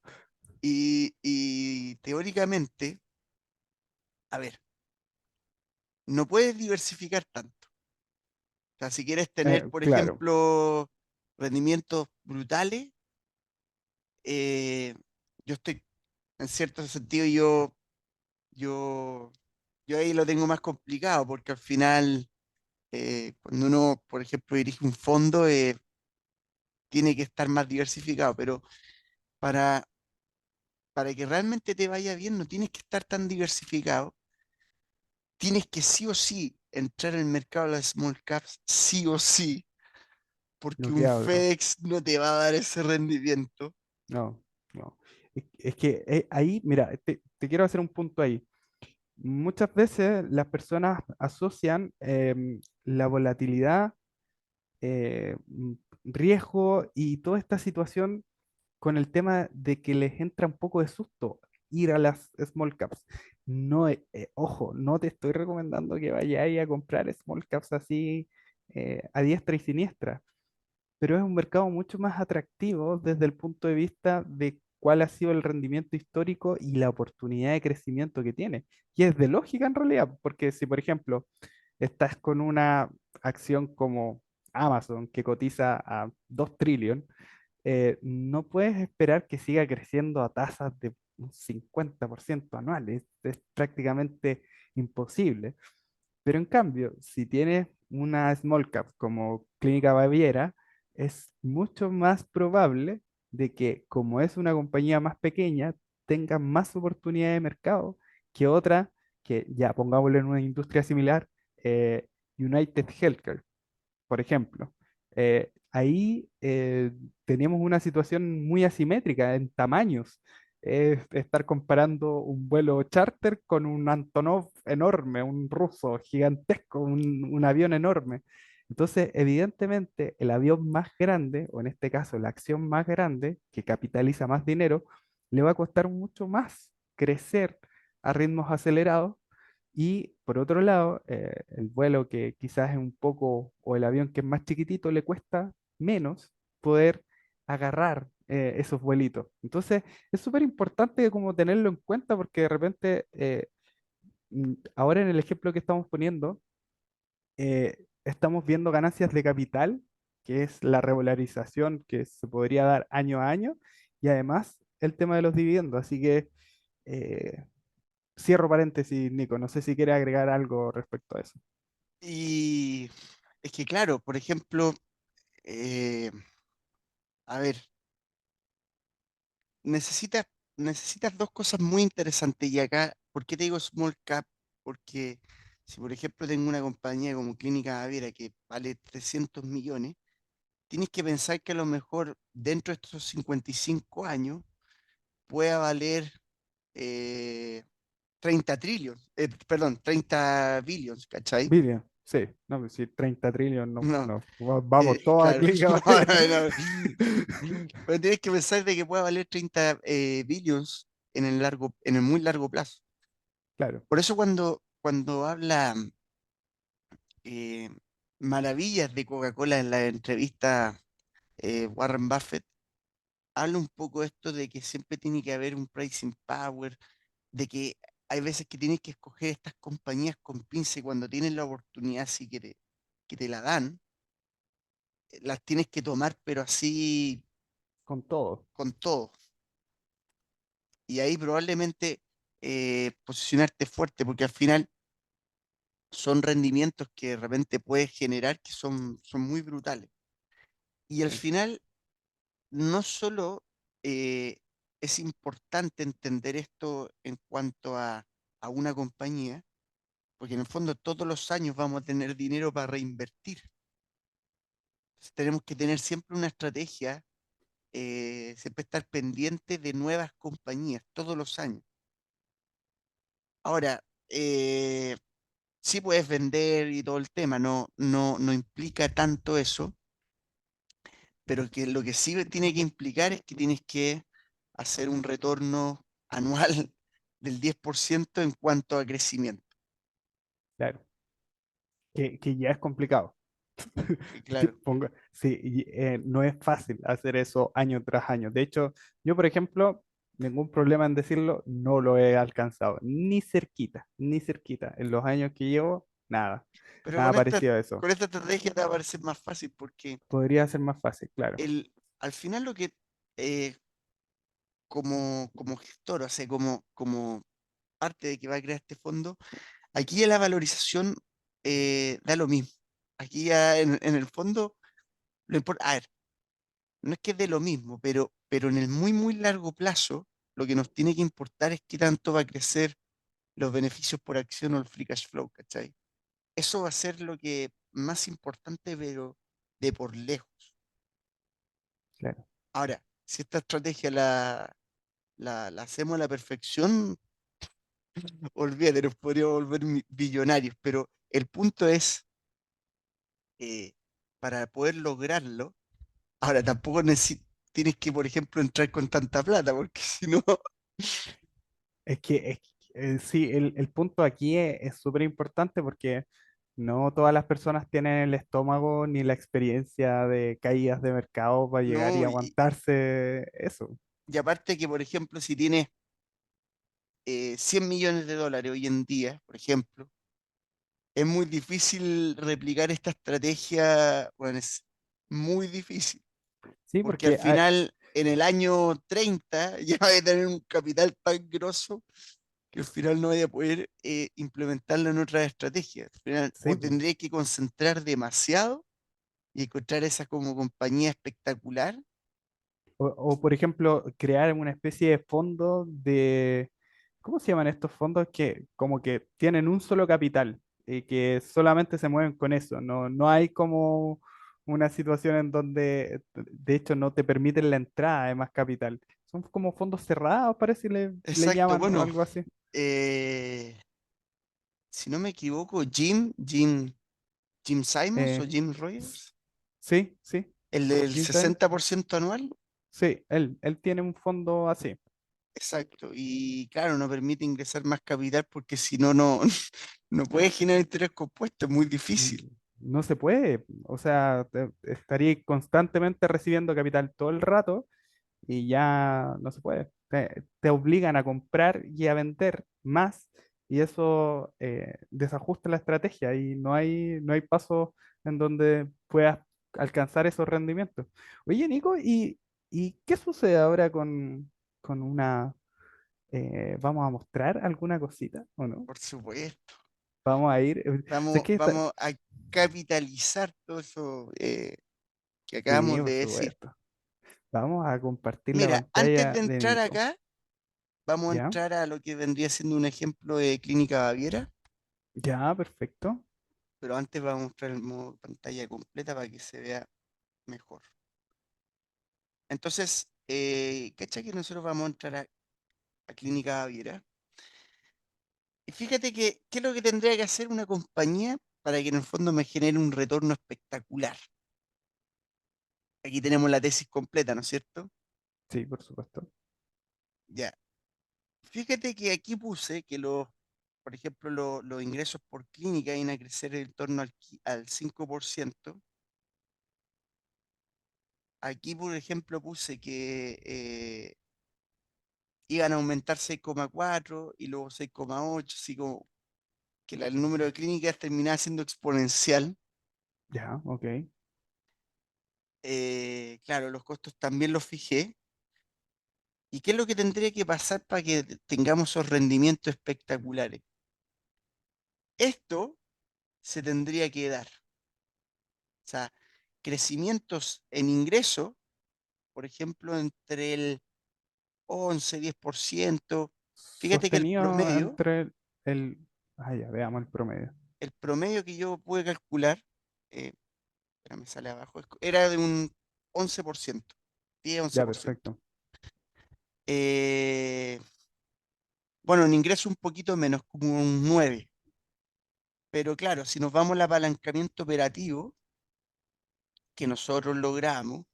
Y teóricamente, a ver, no puedes diversificar tanto. O sea, si quieres tener, por Claro, ejemplo, rendimientos brutales, eh, yo estoy, en cierto sentido, yo, yo ahí lo tengo más complicado, porque al final, cuando uno, por ejemplo, dirige un fondo, tiene que estar más diversificado, pero para, para que realmente te vaya bien, no tienes que estar tan diversificado, tienes que sí o sí entrar en el mercado de las small caps, sí o sí, porque no un queda otro. FedEx no te va a dar ese rendimiento. No, no. Es que ahí, mira, te quiero hacer un punto ahí. Muchas veces las personas asocian la volatilidad, riesgo y toda esta situación con el tema de que les entra un poco de susto ir a las small caps. No, ojo, no te estoy recomendando que vayáis a comprar small caps así a diestra y siniestra, pero es un mercado mucho más atractivo desde el punto de vista de cuál ha sido el rendimiento histórico y la oportunidad de crecimiento que tiene. Y es de lógica en realidad, porque si por ejemplo estás con una acción como Amazon que cotiza a 2 trillones, no puedes esperar que siga creciendo a tasas de un 50% anuales. Es prácticamente imposible. Pero en cambio, si tienes una small cap como Clínica Baviera, es mucho más probable de que, como es una compañía más pequeña, tenga más oportunidad de mercado que otra que, ya pongámoslo en una industria similar, United Healthcare por ejemplo. Ahí teníamos una situación muy asimétrica en tamaños. Estar comparando un vuelo charter con un Antonov enorme, un ruso gigantesco, un avión enorme. Entonces, evidentemente, el avión más grande, o en este caso la acción más grande, que capitaliza más dinero, le va a costar mucho más crecer a ritmos acelerados y por otro lado, el vuelo que quizás es un poco, o el avión que es más chiquitito, le cuesta menos poder agarrar esos vuelitos. Entonces, es súper importante como tenerlo en cuenta porque de repente, ahora en el ejemplo que estamos poniendo, estamos viendo ganancias de capital, que es la regularización que se podría dar año a año, y además el tema de los dividendos. Así que... eh, cierro paréntesis, Nico. No sé si quiere agregar algo respecto a eso. Y es que, claro, por ejemplo, eh, a ver, necesitas, necesitas dos cosas muy interesantes. Y acá, ¿por qué te digo small cap? Porque si, por ejemplo, tengo una compañía como Clínica Baviera que vale 300 millones, tienes que pensar que a lo mejor dentro de estos 55 años pueda valer eh, 30 trillones, perdón, 30 billions, ¿cachai? Billion, sí, no, pues sí, 30 trillones, no, No, no, vamos todos a claro, Clínica no, Baviera. no, no. Pero tienes que pensar de que pueda valer 30 billions en el muy largo plazo. Claro, Por eso cuando habla eh, maravillas de Coca-Cola en la entrevista Warren Buffett, habla un poco esto de que siempre tiene que haber un pricing power, de que hay veces que tienes que escoger estas compañías con pinza y cuando tienes la oportunidad sí que te la dan, las tienes que tomar, pero así con todo. con todo. Y ahí probablemente posicionarte fuerte, porque al final son rendimientos que de repente puedes generar que son muy brutales. Y al Sí, final, no solo es importante entender esto en cuanto a una compañía, porque en el fondo todos los años vamos a tener dinero para reinvertir. Entonces, tenemos que tener siempre una estrategia, siempre estar pendiente de nuevas compañías todos los años. Ahora, sí puedes vender y todo el tema, no implica tanto eso, pero que lo que sí tiene que implicar es que tienes que hacer un retorno anual del 10% en cuanto a crecimiento. claro, que ya es complicado. Claro, Sí, y, no es fácil hacer eso año tras año. De hecho, yo, por ejemplo, ningún problema en decirlo, no lo he alcanzado, ni cerquita, ni cerquita. En los años que llevo, nada, pero nada parecido a eso. con esta estrategia te va a parecer más fácil porque Podría ser más fácil, claro. al final lo que eh, como gestor, o sea, como parte de que va a crear este fondo, aquí ya la valorización da lo mismo. Aquí ya en el fondo, lo importa, a ver, no es que dé lo mismo, pero en el muy largo plazo, lo que nos tiene que importar es qué tanto va a crecer los beneficios por acción o el free cash flow, ¿cachai? Eso va a ser lo que más importante, pero de por lejos. Claro. Ahora, si esta estrategia la hacemos a la perfección, olvídate, nos podríamos volver billonarios, pero el punto es, eh, para poder lograrlo, ahora tampoco tienes que, por ejemplo, entrar con tanta plata, porque si no, Sí, el punto aquí es súper importante porque no todas las personas tienen el estómago ni la experiencia de caídas de mercado para llegar y no, aguantarse eso. Y aparte que, por ejemplo, si tienes 100 millones de dólares hoy en día, por ejemplo, es muy difícil replicar esta estrategia, bueno, es muy difícil, Sí, porque al porque final, en el año 30 ya vas a tener un capital tan grosso que al final no vaya a poder implementarlo en otras estrategias. Al final, sí, o po. tendré que concentrar demasiado y encontrar esa como compañía espectacular. O, por ejemplo, crear una especie de fondo de, ¿cómo se llaman estos fondos que como que tienen un solo capital y que solamente se mueven con eso? No, no hay como una situación en donde de hecho no te permiten la entrada de más capital. Son como fondos cerrados, parece que le Exacto, llaman o bueno, algo así. eh, si no me equivoco, Jim Simons o Eh, Jim s- Rogers, sí, sí, el del Jim Simon. 60% anual. Sí, él tiene un fondo así. Exacto, y claro, no permite ingresar más capital porque si no, no, no puede generar interés compuesto, es muy N- difícil. No se puede, o sea, estaría constantemente recibiendo capital todo el rato y ya no se puede. Te obligan a comprar y a vender más y eso desajusta la estrategia y no hay paso en donde puedas alcanzar esos rendimientos. Oye, Nico, ¿y qué sucede ahora con una... ¿vamos a mostrar alguna cosita o no? Por supuesto. Vamos a ir... sé Vamos, que vamos a capitalizar todo eso que sí, acabamos por de decir. supuesto. Vamos a compartir la Mira, antes pantalla de de entrar Nico. acá, vamos a ¿Ya? entrar a lo que vendría siendo un ejemplo de Clínica Baviera, Ya, perfecto. pero antes vamos a mostrar el modo pantalla completa para que se vea mejor. Entonces, ¿cacha que nosotros vamos a entrar a Clínica Baviera? Y fíjate que, ¿qué es lo que tendría que hacer una compañía para que en el fondo me genere un retorno espectacular? Aquí tenemos la tesis completa, ¿no es cierto? Sí, por supuesto. Ya. Fíjate que aquí puse que por ejemplo, los ingresos por clínica iban a crecer en torno al 5%. Aquí, por ejemplo, puse que iban a aumentar 6,4 y luego 6,8, así como que el número de clínicas terminaba siendo exponencial. Ya, ok. Claro, los costos también los fijé. ¿Y qué es lo que tendría que pasar para que tengamos esos rendimientos espectaculares? Esto se tendría que dar. O sea, crecimientos en ingreso, por ejemplo, entre el 11-10%. Fíjate que Sostenido entre el... Ah, ya, veamos el promedio. el promedio que yo pude calcular, eh, espera, me sale abajo, era de un 11%, Ya, 10-11%. perfecto. Eh, bueno, en ingreso un poquito menos, como un 9%. Pero claro, si nos vamos al apalancamiento operativo que nosotros logramos,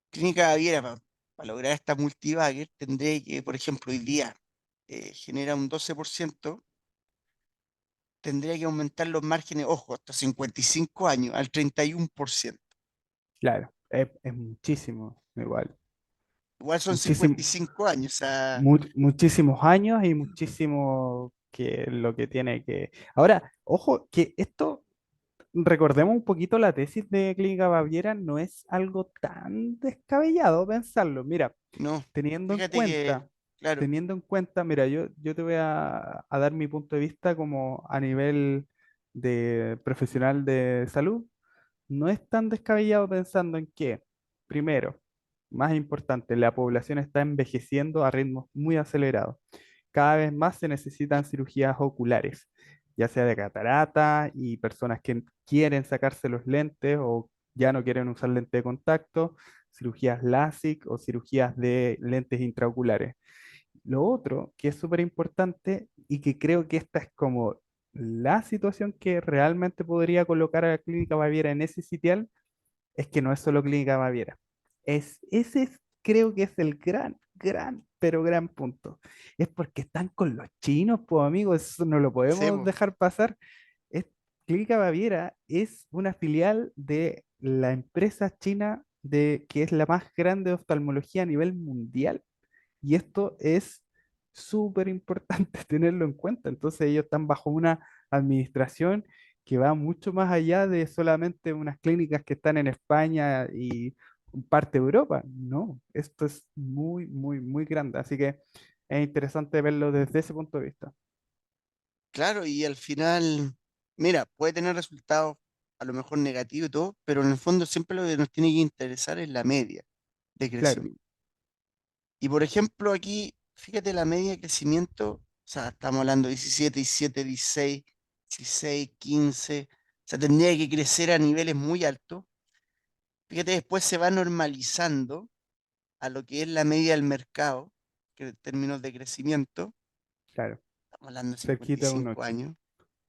Clínica Baviera, para lograr esta multibagger, tendré que, por ejemplo, hoy día genera un 12%, tendría que aumentar los márgenes, ojo, hasta 55 años, al 31%. Claro, es muchísimo, igual. Igual son Muchísimo, 55 años, o sea, muchísimos años y muchísimo que lo que tiene que... Ahora, ojo, que esto, recordemos un poquito la tesis de Clínica Baviera, no es algo tan descabellado pensarlo. Mira, no, teniendo en fíjate que, cuenta, claro, mira, yo te voy a dar mi punto de vista como a nivel de profesional de salud. No es tan descabellado pensando en que, primero, más importante, la población está envejeciendo a ritmos muy acelerados. Cada vez más se necesitan cirugías oculares, ya sea de catarata y personas que quieren sacarse los lentes o ya no quieren usar lente de contacto, cirugías LASIK o cirugías de lentes intraoculares. Lo otro que es súper importante y que creo que esta es como la situación que realmente podría colocar a la Clínica Baviera en ese sitial es que no es solo Clínica Baviera. Creo que es el pero gran punto. Es porque están con los chinos, pues amigos, eso no lo podemos sebo, dejar pasar. Es, Clínica Baviera es una filial de la empresa china de que es la más grande de oftalmología a nivel mundial. Y esto es súper importante tenerlo en cuenta. Entonces ellos están bajo una administración que va mucho más allá de solamente unas clínicas que están en España y parte de Europa. No, esto es muy, muy, muy grande. Así que es interesante verlo desde ese punto de vista. Claro, y al final, mira, puede tener resultados a lo mejor negativos y todo, pero en el fondo siempre lo que nos tiene que interesar es la media de Claro, crecimiento. Y por ejemplo, aquí, fíjate la media de crecimiento, o sea, estamos hablando de 17, 17, 16, 16, 15, o sea, tendría que crecer a niveles muy altos. Fíjate, después se va normalizando a lo que es la media del mercado, que en términos de crecimiento, claro. estamos hablando de Cerquita de un 55 8. años.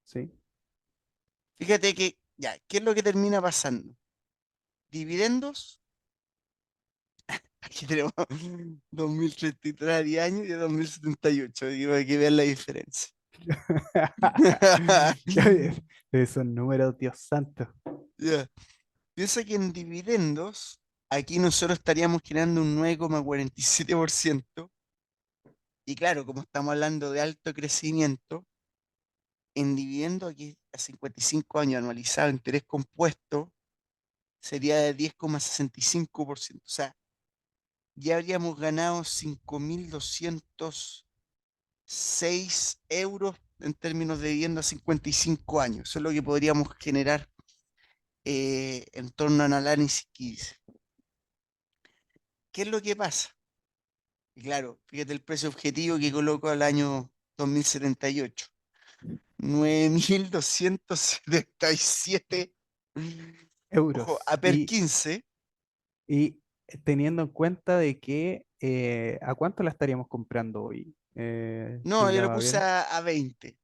¿Sí? Fíjate que, ya, ¿qué es lo que termina pasando? Dividendos, aquí tenemos 2033 a 10 años y 2078, digo, hay que ver la diferencia. Esos números, Dios santo. Ya. Piensa que en dividendos, aquí nosotros estaríamos generando un 9,47%. Y claro, como estamos hablando de alto crecimiento, en dividendos aquí a 55 años anualizado, interés compuesto, sería de 10,65%. O sea, ya habríamos ganado 5.206 euros en términos de vivienda a 55 años. Eso es lo que podríamos generar en torno al análisis que hice. ¿Qué es lo que pasa? Y claro, fíjate el precio objetivo que coloco al año 2078. 9.277, ojo, a Euros. per 15. Y teniendo en cuenta de que ¿a cuánto la estaríamos comprando hoy? Si No, yo ya lo va puse bien. a 20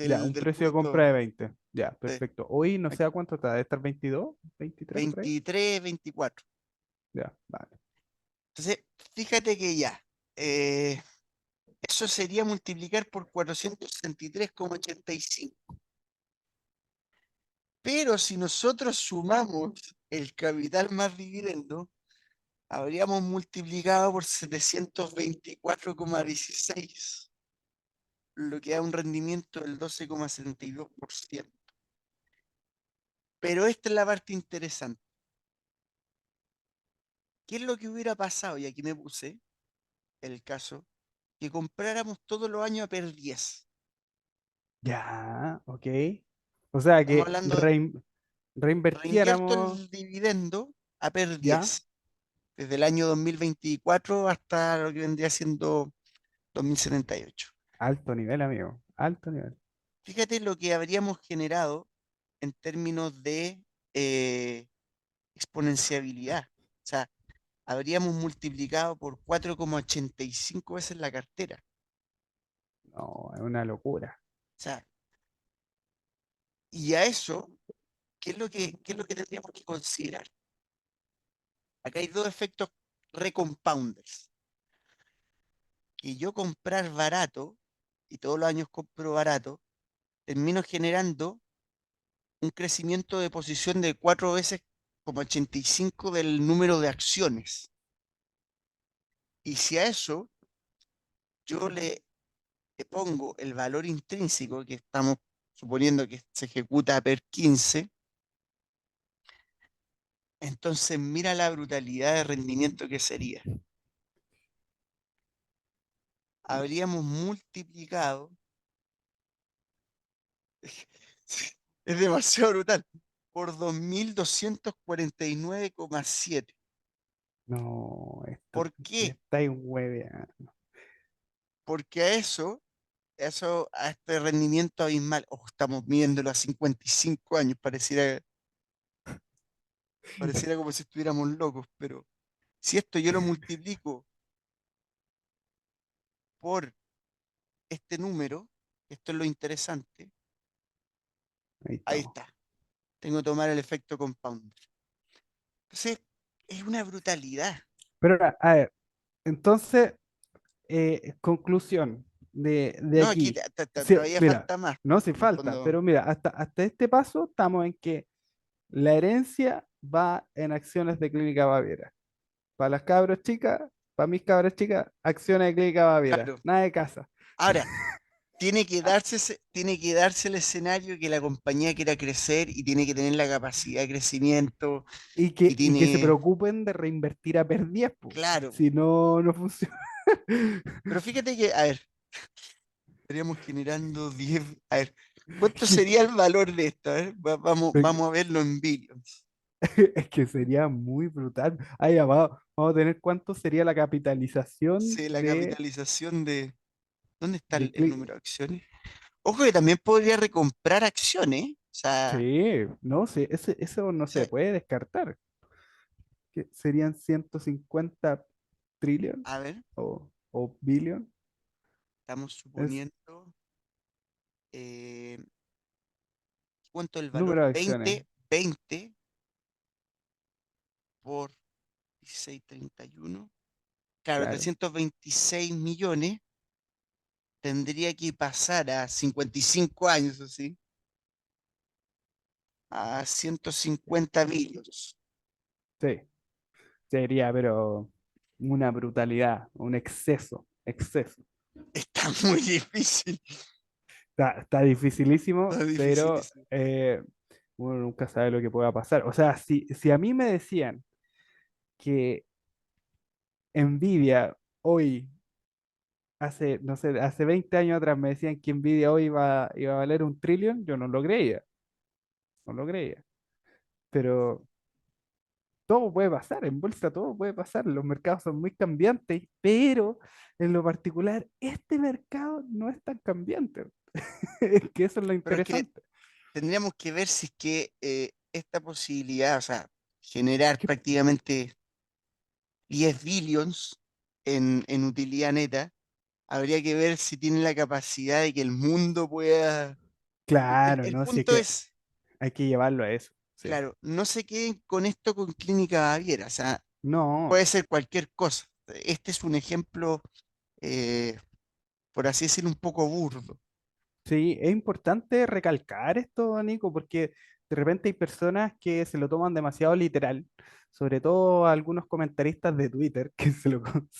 Ya, del, un del precio de compra punto de 20. Ya, de perfecto. Hoy no sé aquí, a cuánto está, debe estar 22, 23 por ahí. 23, 24. Ya, vale. Entonces, fíjate que ya, eh, eso sería multiplicar por 463,85. Pero si nosotros sumamos el capital más dividendo, habríamos multiplicado por 724,16, lo que da un rendimiento del 12,72%. Pero esta es la parte interesante. ¿Qué es lo que hubiera pasado? Y aquí me puse el caso, que compráramos todos los años a per 10. Ya, ok. O sea Estamos que hablando, reinvierto reinvertiéramos, el dividendo a per ya, 10, desde el año 2024 hasta lo que vendría siendo 2078. alto nivel, amigo, alto nivel. Fíjate lo que habríamos generado en términos de eh, exponenciabilidad. O sea, habríamos multiplicado por 4,85 veces la cartera. No, es una locura. O sea, y a eso, ¿qué es lo que tendríamos que considerar? Acá hay dos efectos recompounders. Que yo comprar barato, y todos los años compro barato, termino generando un crecimiento de posición de 4 veces como 85 del número de acciones. Y si a eso yo le pongo el valor intrínseco que estamos suponiendo que se ejecuta a per 15, entonces mira la brutalidad de rendimiento que sería. Habríamos multiplicado, es demasiado brutal, por 2.249,7. No, esto ¿Por me qué? estáis hueveando. Porque a este rendimiento abismal, ojo, estamos midiéndolo a 55 años, pareciera como si estuviéramos locos, pero si esto yo lo multiplico por este número, esto es lo interesante, Ahí ahí estamos. está, tengo que tomar el efecto compounder. Entonces, es una brutalidad. Pero ahora, a ver, entonces, conclusión de No, aquí aquí. Sí, todavía mira, falta más. no hace En el falta, fondo, pero mira, hasta este paso estamos en que La herencia va en acciones de Clínica Baviera. Para las cabras chicas, para mis cabras chicas, acciones de Clínica Baviera. Claro. Nada de casa. Ahora, tiene que darse el escenario que la compañía quiera crecer y tiene que tener la capacidad de crecimiento y Y que se tiene, preocupen de reinvertir a perdiez, po. claro. Si no, no funciona. Pero fíjate que, a ver, estaríamos generando 10. A ver, ¿cuánto sería el valor de esto? A ver, vamos a verlo en billions. Es que sería muy brutal. Ay, ya, vamos a tener cuánto sería la capitalización Sí, la capitalización de. ¿Dónde está de el Click. número de acciones? Ojo que también podría recomprar acciones. Sí, no sé, eso no O se sea, puede descartar. Que serían 150 trillion a ver, o billion. estamos Es suponiendo. eh, ¿Cuánto el valor? número de acciones. 20 por 16,31. Claro, Claro. 326 millones tendría que pasar a 55 años, así, a 150 billones. Sí, sería, pero una brutalidad, un exceso, exceso. Está muy difícil. Está dificilísimo, Está pero dificilísimo. uno nunca sabe lo que pueda pasar. O sea, si a mí me decían que Nvidia hoy, no sé, hace 20 años atrás me decían que Nvidia hoy iba a valer un trillón, yo no lo creía, no lo creía. Pero todo puede pasar, en bolsa todo puede pasar, los mercados son muy cambiantes, pero en lo particular, este mercado no es tan cambiante. Es que eso es lo Pero es que interesante. tendríamos que ver si es que esta posibilidad, o sea, generar Que, prácticamente 10 billions en utilidad neta, habría que ver si tiene la capacidad de que el mundo pueda. Porque claro, el ¿no? Si es punto que es, hay que llevarlo a eso, sí. claro, no se queden con esto con Clínica Baviera, o sea, No, puede ser cualquier cosa. Este es un ejemplo, eh, por así decirlo, un poco burdo. sí, es importante recalcar esto, Nico, porque de repente hay personas que se lo toman demasiado literal, sobre todo algunos comentaristas de Twitter que se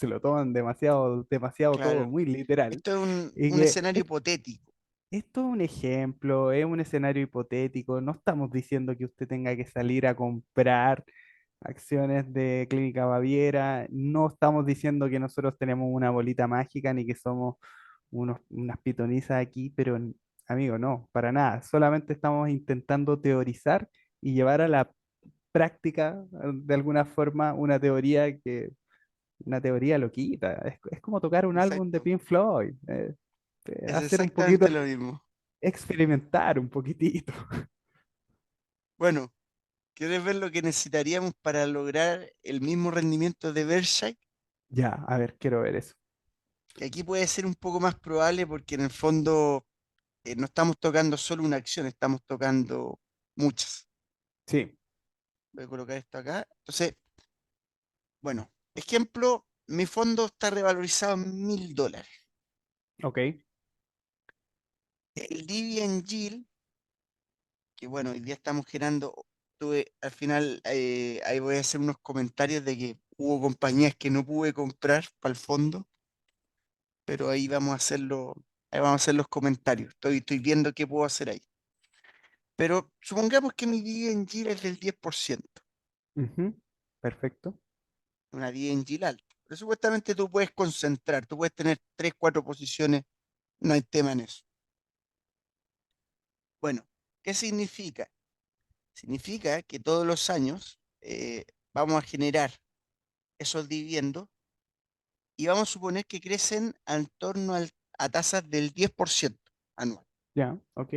lo toman demasiado, demasiado todo Claro, muy literal. esto es Y un que escenario hipotético. esto es un ejemplo, es un escenario hipotético, no estamos diciendo que usted tenga que salir a comprar acciones de Clínica Baviera, no estamos diciendo que nosotros tenemos una bolita mágica ni que somos unas pitonizas aquí, pero amigo, no, para nada. Solamente estamos intentando teorizar y llevar a la práctica, de alguna forma, una teoría loquita. Es como tocar un álbum de Exacto, Pink Floyd, es hacer un poquito, exactamente lo mismo. experimentar un poquitito. Bueno, ¿quieres ver lo que necesitaríamos para lograr el mismo rendimiento de Berkshire? Ya, a ver, quiero ver eso. Que aquí puede ser un poco más probable porque en el fondo no estamos tocando solo una acción, estamos tocando muchas. Sí, Voy a colocar esto acá. Entonces, bueno, ejemplo, mi fondo está revalorizado en $1.000. ok, El dividend yield, que bueno, hoy día estamos generando, tuve al final, ahí voy a hacer unos comentarios de que hubo compañías que no pude comprar para el fondo, pero ahí vamos a hacer los comentarios. Estoy viendo qué puedo hacer ahí. Pero supongamos que mi dividend yield es del 10%, ujú, perfecto. una dividend yield alta. Pero supuestamente tú puedes concentrar, tú puedes tener 3 4 posiciones, no hay tema en eso. Bueno, ¿qué significa? Significa que todos los años vamos a generar esos dividendos y vamos a suponer que crecen en torno a tasas del 10% anual. Ya, ok,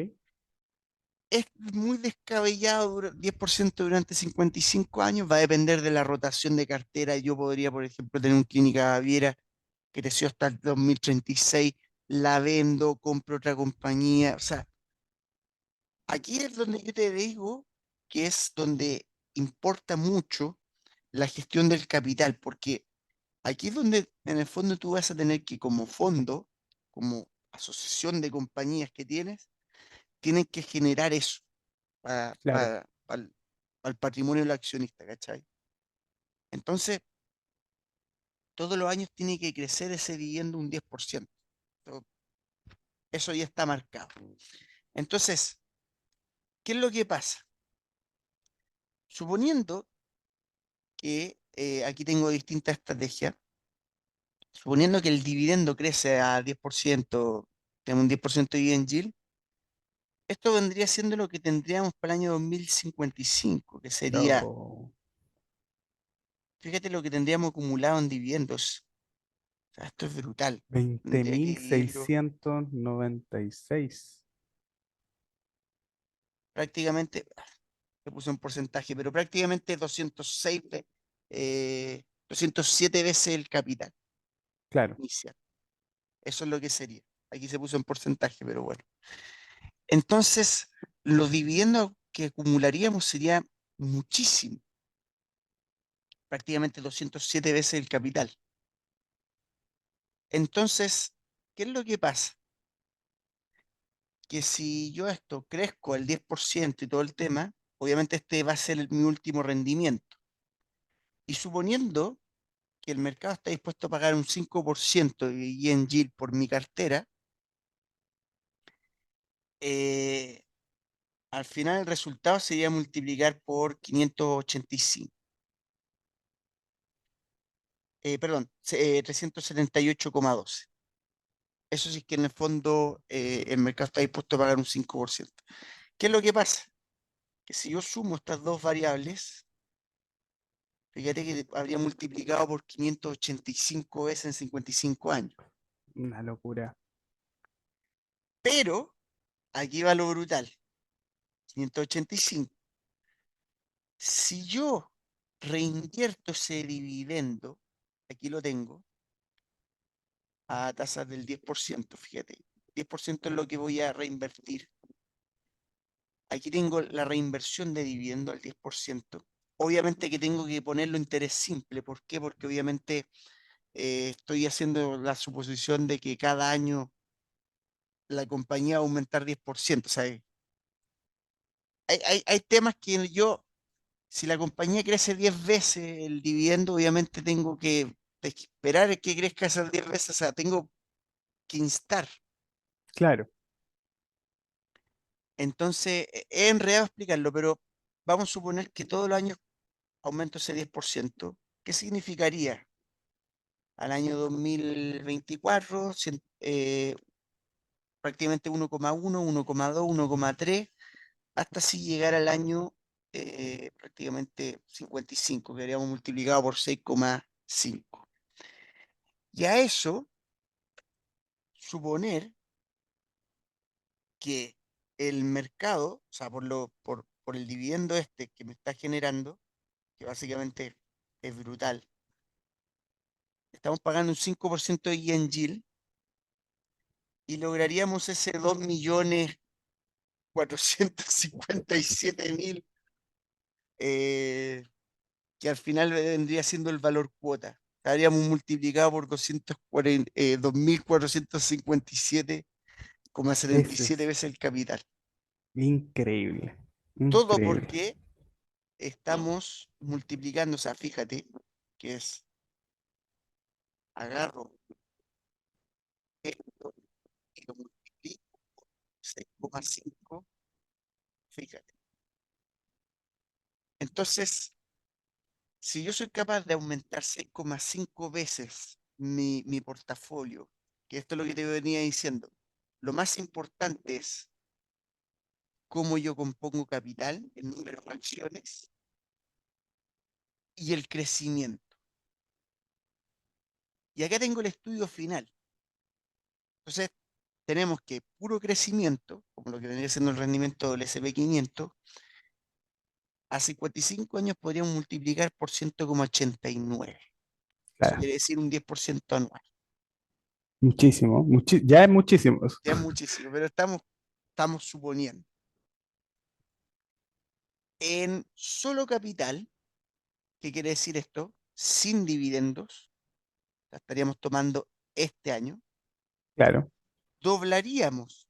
Es muy descabellado, 10% durante 55 años, va a depender de la rotación de cartera. Yo podría, por ejemplo, tener un Clínica Baviera que creció hasta el 2036, la vendo, compro otra compañía. O sea, aquí es donde yo te digo que es donde importa mucho la gestión del capital, porque aquí es donde en el fondo tú vas a tener que como fondo, como asociación de compañías que tienes, tienen que generar eso. claro. al patrimonio del accionista, ¿cachai? Entonces, todos los años tiene que crecer ese dividendo un 10%. Eso ya está marcado. Entonces, ¿qué es lo que pasa? Suponiendo que aquí tengo distintas estrategias, suponiendo que el dividendo crece a 10%, tenemos un 10% de dividend yield, esto vendría siendo lo que tendríamos para el año 2055, que sería, Oh, fíjate lo que tendríamos acumulado en dividendos. O sea, esto es brutal. veinte Tendría que mil dividirlo seiscientos noventa y seis prácticamente, le puse un porcentaje, pero prácticamente 207 veces el capital Claro, inicial. Eso es lo que sería. Aquí se puso en porcentaje, pero bueno. Entonces, los dividendos que acumularíamos sería muchísimo, prácticamente 207 veces el capital. Entonces, ¿qué es lo que pasa? Que si yo esto crezco al 10% y todo el tema, obviamente este va a ser mi último rendimiento. Y suponiendo que el mercado está dispuesto a pagar un 5% de yen yield por mi cartera, eh, al final el resultado sería multiplicar por 585. Perdón, 378,12. Eso sí que en el fondo el mercado está dispuesto a pagar un 5%. ¿Qué es lo que pasa? Que si yo sumo estas dos variables, fíjate que habría multiplicado por 585 veces en 55 años. una locura. Pero aquí va lo brutal, 585. Si yo reinvierto ese dividendo, aquí lo tengo, a tasas del 10%, fíjate, 10% es lo que voy a reinvertir. Aquí tengo la reinversión de dividendo al 10%. Obviamente que tengo que ponerlo interés simple. ¿Por qué? Porque obviamente estoy haciendo la suposición de que cada año la compañía va a aumentar 10%. O sea, hay temas que yo, si la compañía crece 10 veces el dividendo, obviamente tengo que esperar a que crezca esas 10 veces. O sea, tengo que instar. Claro, Entonces, es enredado explicarlo, pero vamos a suponer que todos los años aumento ese 10%. ¿Qué significaría? Al año 2024, prácticamente 1,1, 1,2, 1,3, hasta así llegar al año prácticamente 55, que habríamos multiplicado por 6,5. Y a eso, suponer que el mercado, o sea, por el dividendo este que me está generando, que básicamente es brutal, estamos pagando un 5% de yen yield y lograríamos ese 2.457.000, eh, que al final vendría siendo el valor cuota. Habríamos multiplicado por 2.457,77 veces. veces el capital. Increíble, Todo increíble. porque estamos multiplicando, o sea, fíjate que es, agarro esto y lo multiplico por 6,5, fíjate. Entonces, si yo soy capaz de aumentar 6,5 veces mi portafolio, que esto es lo que te venía diciendo, lo más importante es cómo yo compongo capital en número de acciones y el crecimiento. Y acá tengo el estudio final. Entonces, tenemos que puro crecimiento, como lo que vendría siendo el rendimiento del S&P 500, a 55 años podríamos multiplicar por 100,89. Eso Claro, quiere decir un 10% anual. muchísimo, ya es muchísimo. Ya es muchísimo, pero estamos suponiendo. En solo capital, ¿qué quiere decir esto? Sin dividendos, la estaríamos tomando este año, Claro, doblaríamos,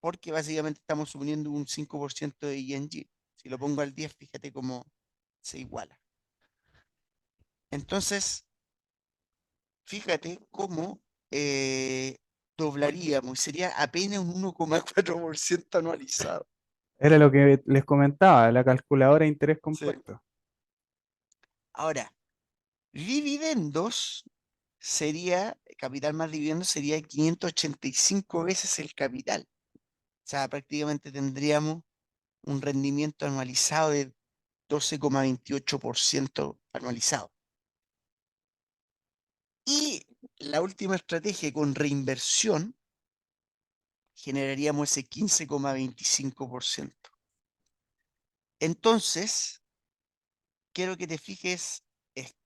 porque básicamente estamos suponiendo un 5% de yen yield. Si lo pongo al 10, fíjate cómo se iguala. Entonces, fíjate cómo eh, doblaríamos, sería apenas un 1,4% anualizado. Era lo que les comentaba, la calculadora de interés Sí. compuesto. Ahora, dividendos sería, capital más dividendos sería 585 veces el capital. O sea, prácticamente tendríamos un rendimiento anualizado de 12,28% anualizado. Y la última estrategia con reinversión generaríamos ese 15,25%. Entonces, quiero que te fijes esto.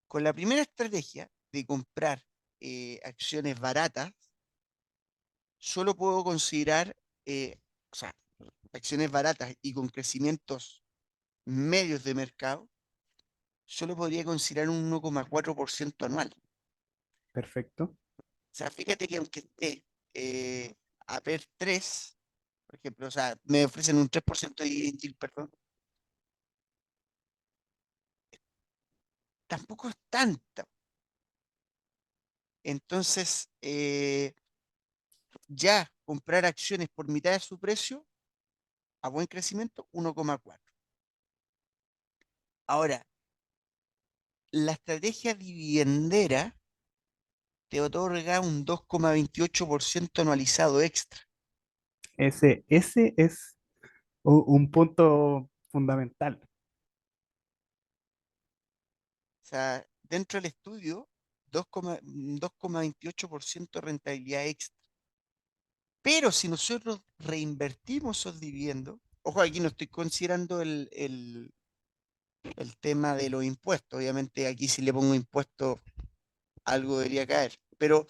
Con la primera estrategia de comprar acciones baratas, solo puedo considerar, o sea, acciones baratas y con crecimientos medios de mercado, solo podría considerar un 1,4% anual. Perfecto. O sea, fíjate que aunque esté a PER 3, por ejemplo, o sea, me ofrecen un 3% de yield, perdón, tampoco es tanta. Entonces, ya comprar acciones por mitad de su precio a buen crecimiento, 1,4. Ahora, la estrategia dividendera te otorga un 2,28% anualizado extra. Ese es un punto fundamental. O sea, dentro del estudio, 2,28% rentabilidad extra. Pero si nosotros reinvertimos esos dividendos, ojo, aquí no estoy considerando el tema de los impuestos. Obviamente aquí si le pongo impuestos, algo debería caer. Pero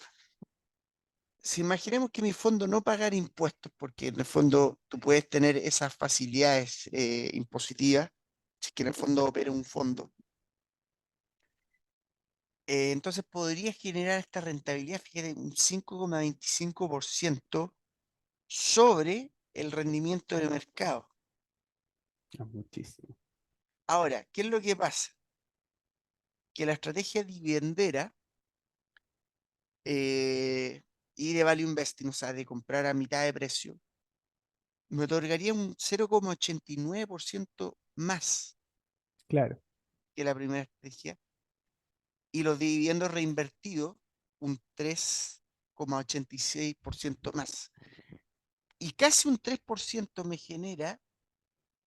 si imaginemos que mi fondo no pagar impuestos, porque en el fondo tú puedes tener esas facilidades impositivas, si es que en el fondo opera un fondo, entonces podría generar esta rentabilidad, fíjate, un 5,25% sobre el rendimiento del mercado. Es muchísimo. Ahora, ¿qué es lo que pasa? Que la estrategia dividendera y de value investing, o sea, de comprar a mitad de precio, me otorgaría un 0,89% más Claro, que la primera estrategia y los dividendos reinvertidos un 3,86% más. Y casi un 3% me genera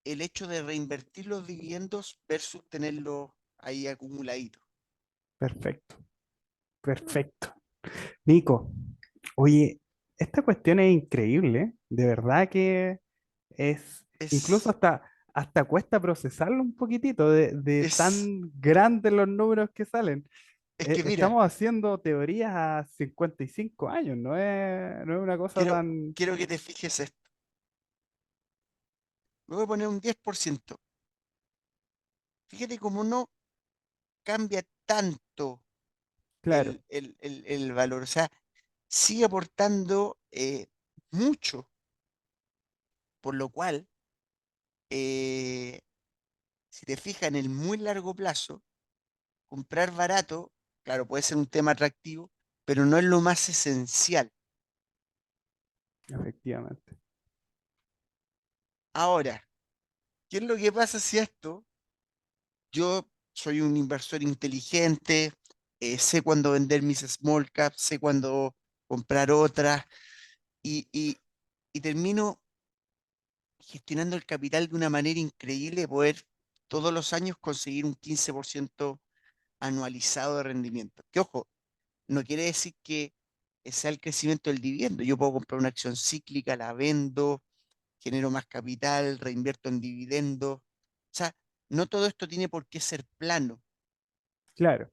el hecho de reinvertir los dividendos versus tenerlos ahí acumuladitos. perfecto, perfecto. Nico, oye, esta cuestión es increíble, de verdad que es, incluso Es, hasta cuesta procesarlo un poquitito de es, tan grandes los números que salen. es que mira, Estamos haciendo teorías a 55 años, no es una cosa quiero, tan... quiero que te fijes esto. Me voy a poner un 10%. Fíjate cómo no cambia tanto Claro, el valor. O sea, sigue aportando mucho, por lo cual, eh, si te fijas en el muy largo plazo, comprar barato, claro, puede ser un tema atractivo, pero no es lo más esencial. efectivamente. Ahora, ¿qué es lo que pasa si esto? Yo soy un inversor inteligente, sé cuándo vender mis small caps, sé cuándo comprar otras y termino gestionando el capital de una manera increíble, poder todos los años conseguir un 15% anualizado de rendimiento. Que ojo, no quiere decir que sea el crecimiento del dividendo. Yo puedo comprar una acción cíclica, la vendo, genero más capital, reinvierto en dividendos. O sea, no todo esto tiene por qué ser plano. Claro,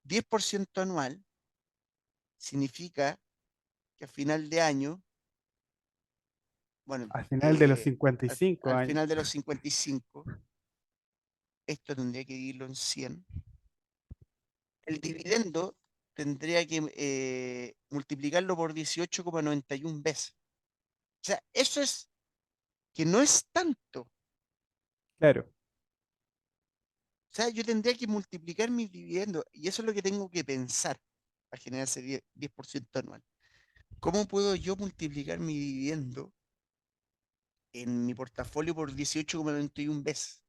10% anual significa que a final de año, bueno, al final de los 55 al años, final de los 55, esto tendría que dividirlo en 100. El dividendo tendría que multiplicarlo por 18,91 veces. O sea, eso es que no es tanto. claro. O sea, yo tendría que multiplicar mis dividendos y eso es lo que tengo que pensar para generar ese 10% anual. ¿Cómo puedo yo multiplicar mi dividendo en mi portafolio por 18,91 veces?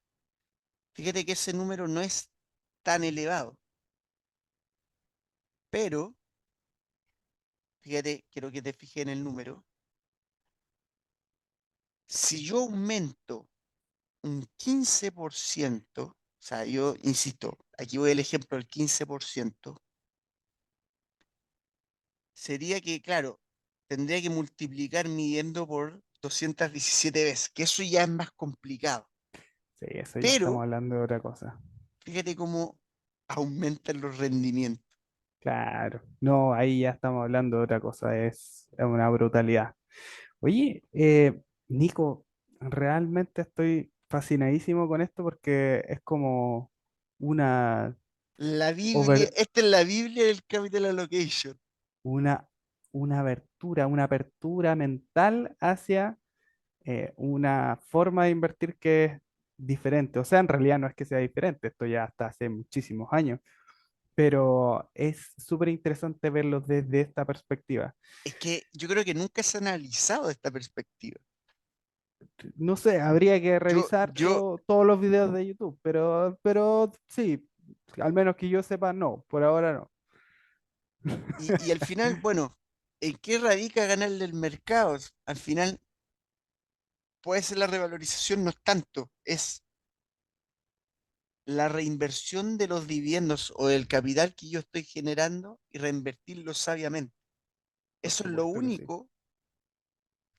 Fíjate que ese número no es tan elevado, pero fíjate, quiero que te fijes en el número. Si yo aumento un 15%, o sea, yo insisto, aquí voy el ejemplo del 15%, sería que, claro, tendría que multiplicar mi dividendo por 217 veces, que eso ya es más complicado. Sí, eso ya estamos Pero hablando de otra cosa. fíjate cómo aumentan los rendimientos. Claro. No, ahí ya estamos hablando de otra cosa. Es una brutalidad. Oye, Nico, realmente estoy fascinadísimo con esto porque es como una La Biblia, over, esta es la Biblia del Capital Allocation. una, una apertura mental hacia una forma de invertir que es diferente. O sea, en realidad no es que sea diferente, esto ya hasta hace muchísimos años, pero es súper interesante verlo desde esta perspectiva. Es que yo creo que nunca se ha analizado esta perspectiva. No sé, habría que Yo, revisar yo, todos los videos de YouTube, pero sí, al menos que yo sepa, no, por ahora no. y al final, bueno, ¿en qué radica ganarle el mercado? Al final puede ser la revalorización, no es tanto, es la reinversión de los dividendos o del capital que yo estoy generando y reinvertirlo sabiamente. Por Eso es lo supuesto que sí. único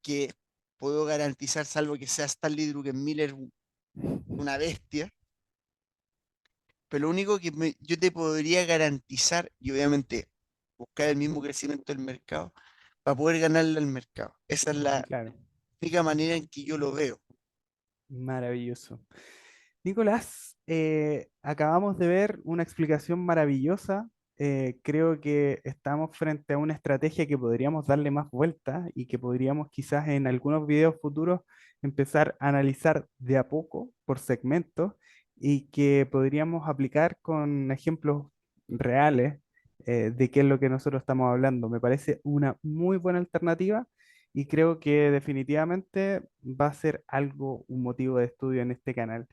que puedo garantizar, salvo que sea Stanley Druckenmiller una bestia, pero lo único que yo te podría garantizar, y obviamente buscar el mismo crecimiento del mercado, para poder ganarle al mercado. Esa es la Claro, única manera en que yo lo veo. maravilloso. Nicolás, acabamos de ver una explicación maravillosa. Creo que estamos frente a una estrategia que podríamos darle más vuelta y que podríamos quizás en algunos videos futuros empezar a analizar de a poco por segmentos y que podríamos aplicar con ejemplos reales de qué es lo que nosotros estamos hablando. Me parece una muy buena alternativa y creo que definitivamente va a ser algo, un motivo de estudio en este canal.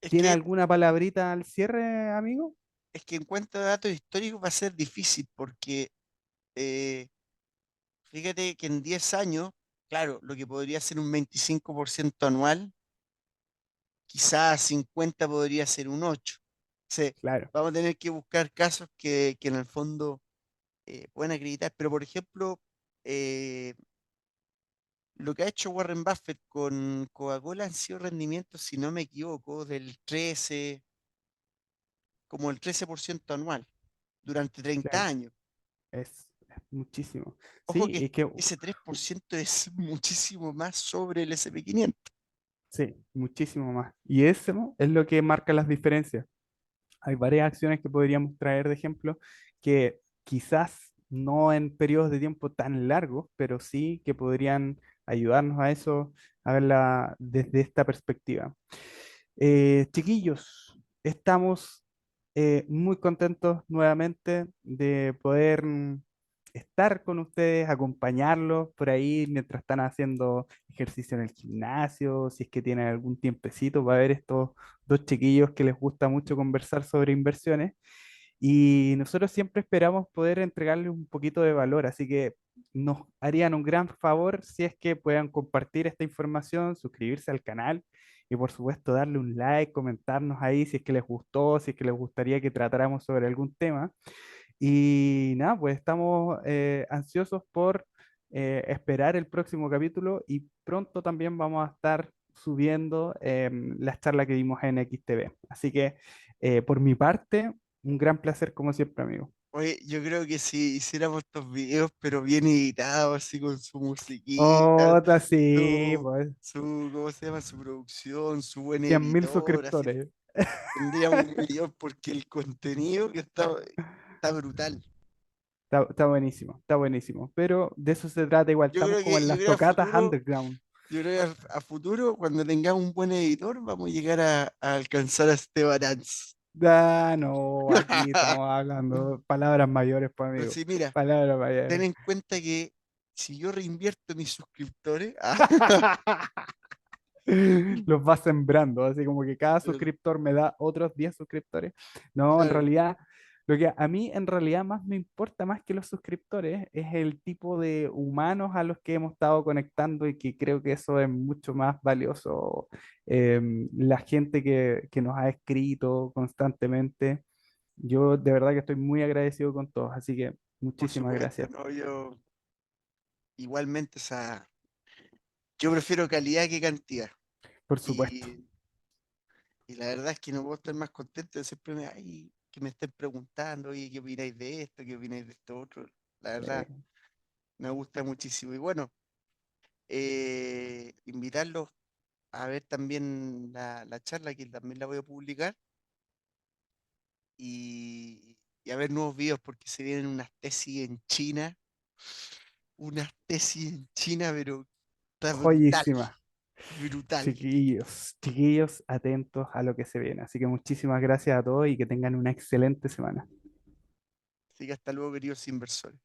Es ¿Tiene que, alguna palabrita al cierre, amigo? es que en cuanto a datos históricos va a ser difícil porque eh, fíjate que en 10 años, claro, lo que podría ser un 25% anual, quizás 50 podría ser un 8. Sí, Claro, vamos a tener que buscar casos que en el fondo pueden acreditar, pero por ejemplo, eh, lo que ha hecho Warren Buffett con Coca-Cola han sido rendimientos, si no me equivoco, del 13, como el 13% anual durante 30 claro, años. es muchísimo. Ojo Sí, que es que ese 3% es muchísimo más sobre el S&P 500. sí, muchísimo más. Y eso es lo que marca las diferencias. Hay varias acciones que podríamos traer de ejemplo que quizás no en periodos de tiempo tan largos, pero sí que podrían ayudarnos a eso, a verla desde esta perspectiva. Chiquillos, estamos muy contentos nuevamente de poder estar con ustedes, acompañarlos por ahí mientras están haciendo ejercicio en el gimnasio, si es que tienen algún tiempecito para ver estos dos chiquillos que les gusta mucho conversar sobre inversiones. Y nosotros siempre esperamos poder entregarles un poquito de valor, así que nos harían un gran favor si es que puedan compartir esta información, suscribirse al canal y por supuesto darle un like, comentarnos ahí si es que les gustó, si es que les gustaría que tratáramos sobre algún tema. Y nada, pues estamos ansiosos por esperar el próximo capítulo y pronto también vamos a estar subiendo las charlas que dimos en XTV. Así que por mi parte, un gran placer como siempre, amigo. Oye, yo creo que si hiciéramos estos videos, pero bien editados, así con su musiquita, Otra sí, su, pues ¿cómo se llama? Su producción, su buen 100.000 editor, así suscriptores. tendríamos un millón porque el contenido que está brutal. Está buenísimo, está buenísimo. Pero de eso se trata igual, estamos como en Yo las creo que a tocatas futuro underground. Yo creo que a futuro, cuando tengamos un buen editor, vamos a llegar a alcanzar a Esteban Arns. Ah, no, aquí estamos hablando palabras mayores, pues Pero amigo. sí, mira, Palabras ten mayores. en cuenta que si yo reinvierto mis suscriptores, Los va sembrando, así como que cada pero suscriptor me da otros 10 suscriptores. No, en claro, realidad, lo que a mí en realidad más me importa más que los suscriptores es el tipo de humanos a los que hemos estado conectando y que creo que eso es mucho más valioso. La gente que nos ha escrito constantemente. Yo de verdad que estoy muy agradecido con todos, así que por muchísimas supuesto, gracias, ¿no? Yo igualmente, o sea, yo prefiero calidad que cantidad. por supuesto. Y, y la verdad es que no puedo estar más contento de siempre ay, que me estén preguntando, oye, ¿qué opináis de esto? ¿Qué opináis de esto otro? La verdad, Sí. me gusta muchísimo. Y bueno, invitarlos a ver también la charla, que también la voy a publicar, y a ver nuevos videos, porque se vienen unas tesis en China, pero está brutal, Joyísima. brutal. Chiquillos, chiquillos, atentos a lo que se viene. Así que muchísimas gracias a todos y que tengan una excelente semana. Así que hasta luego, queridos inversores.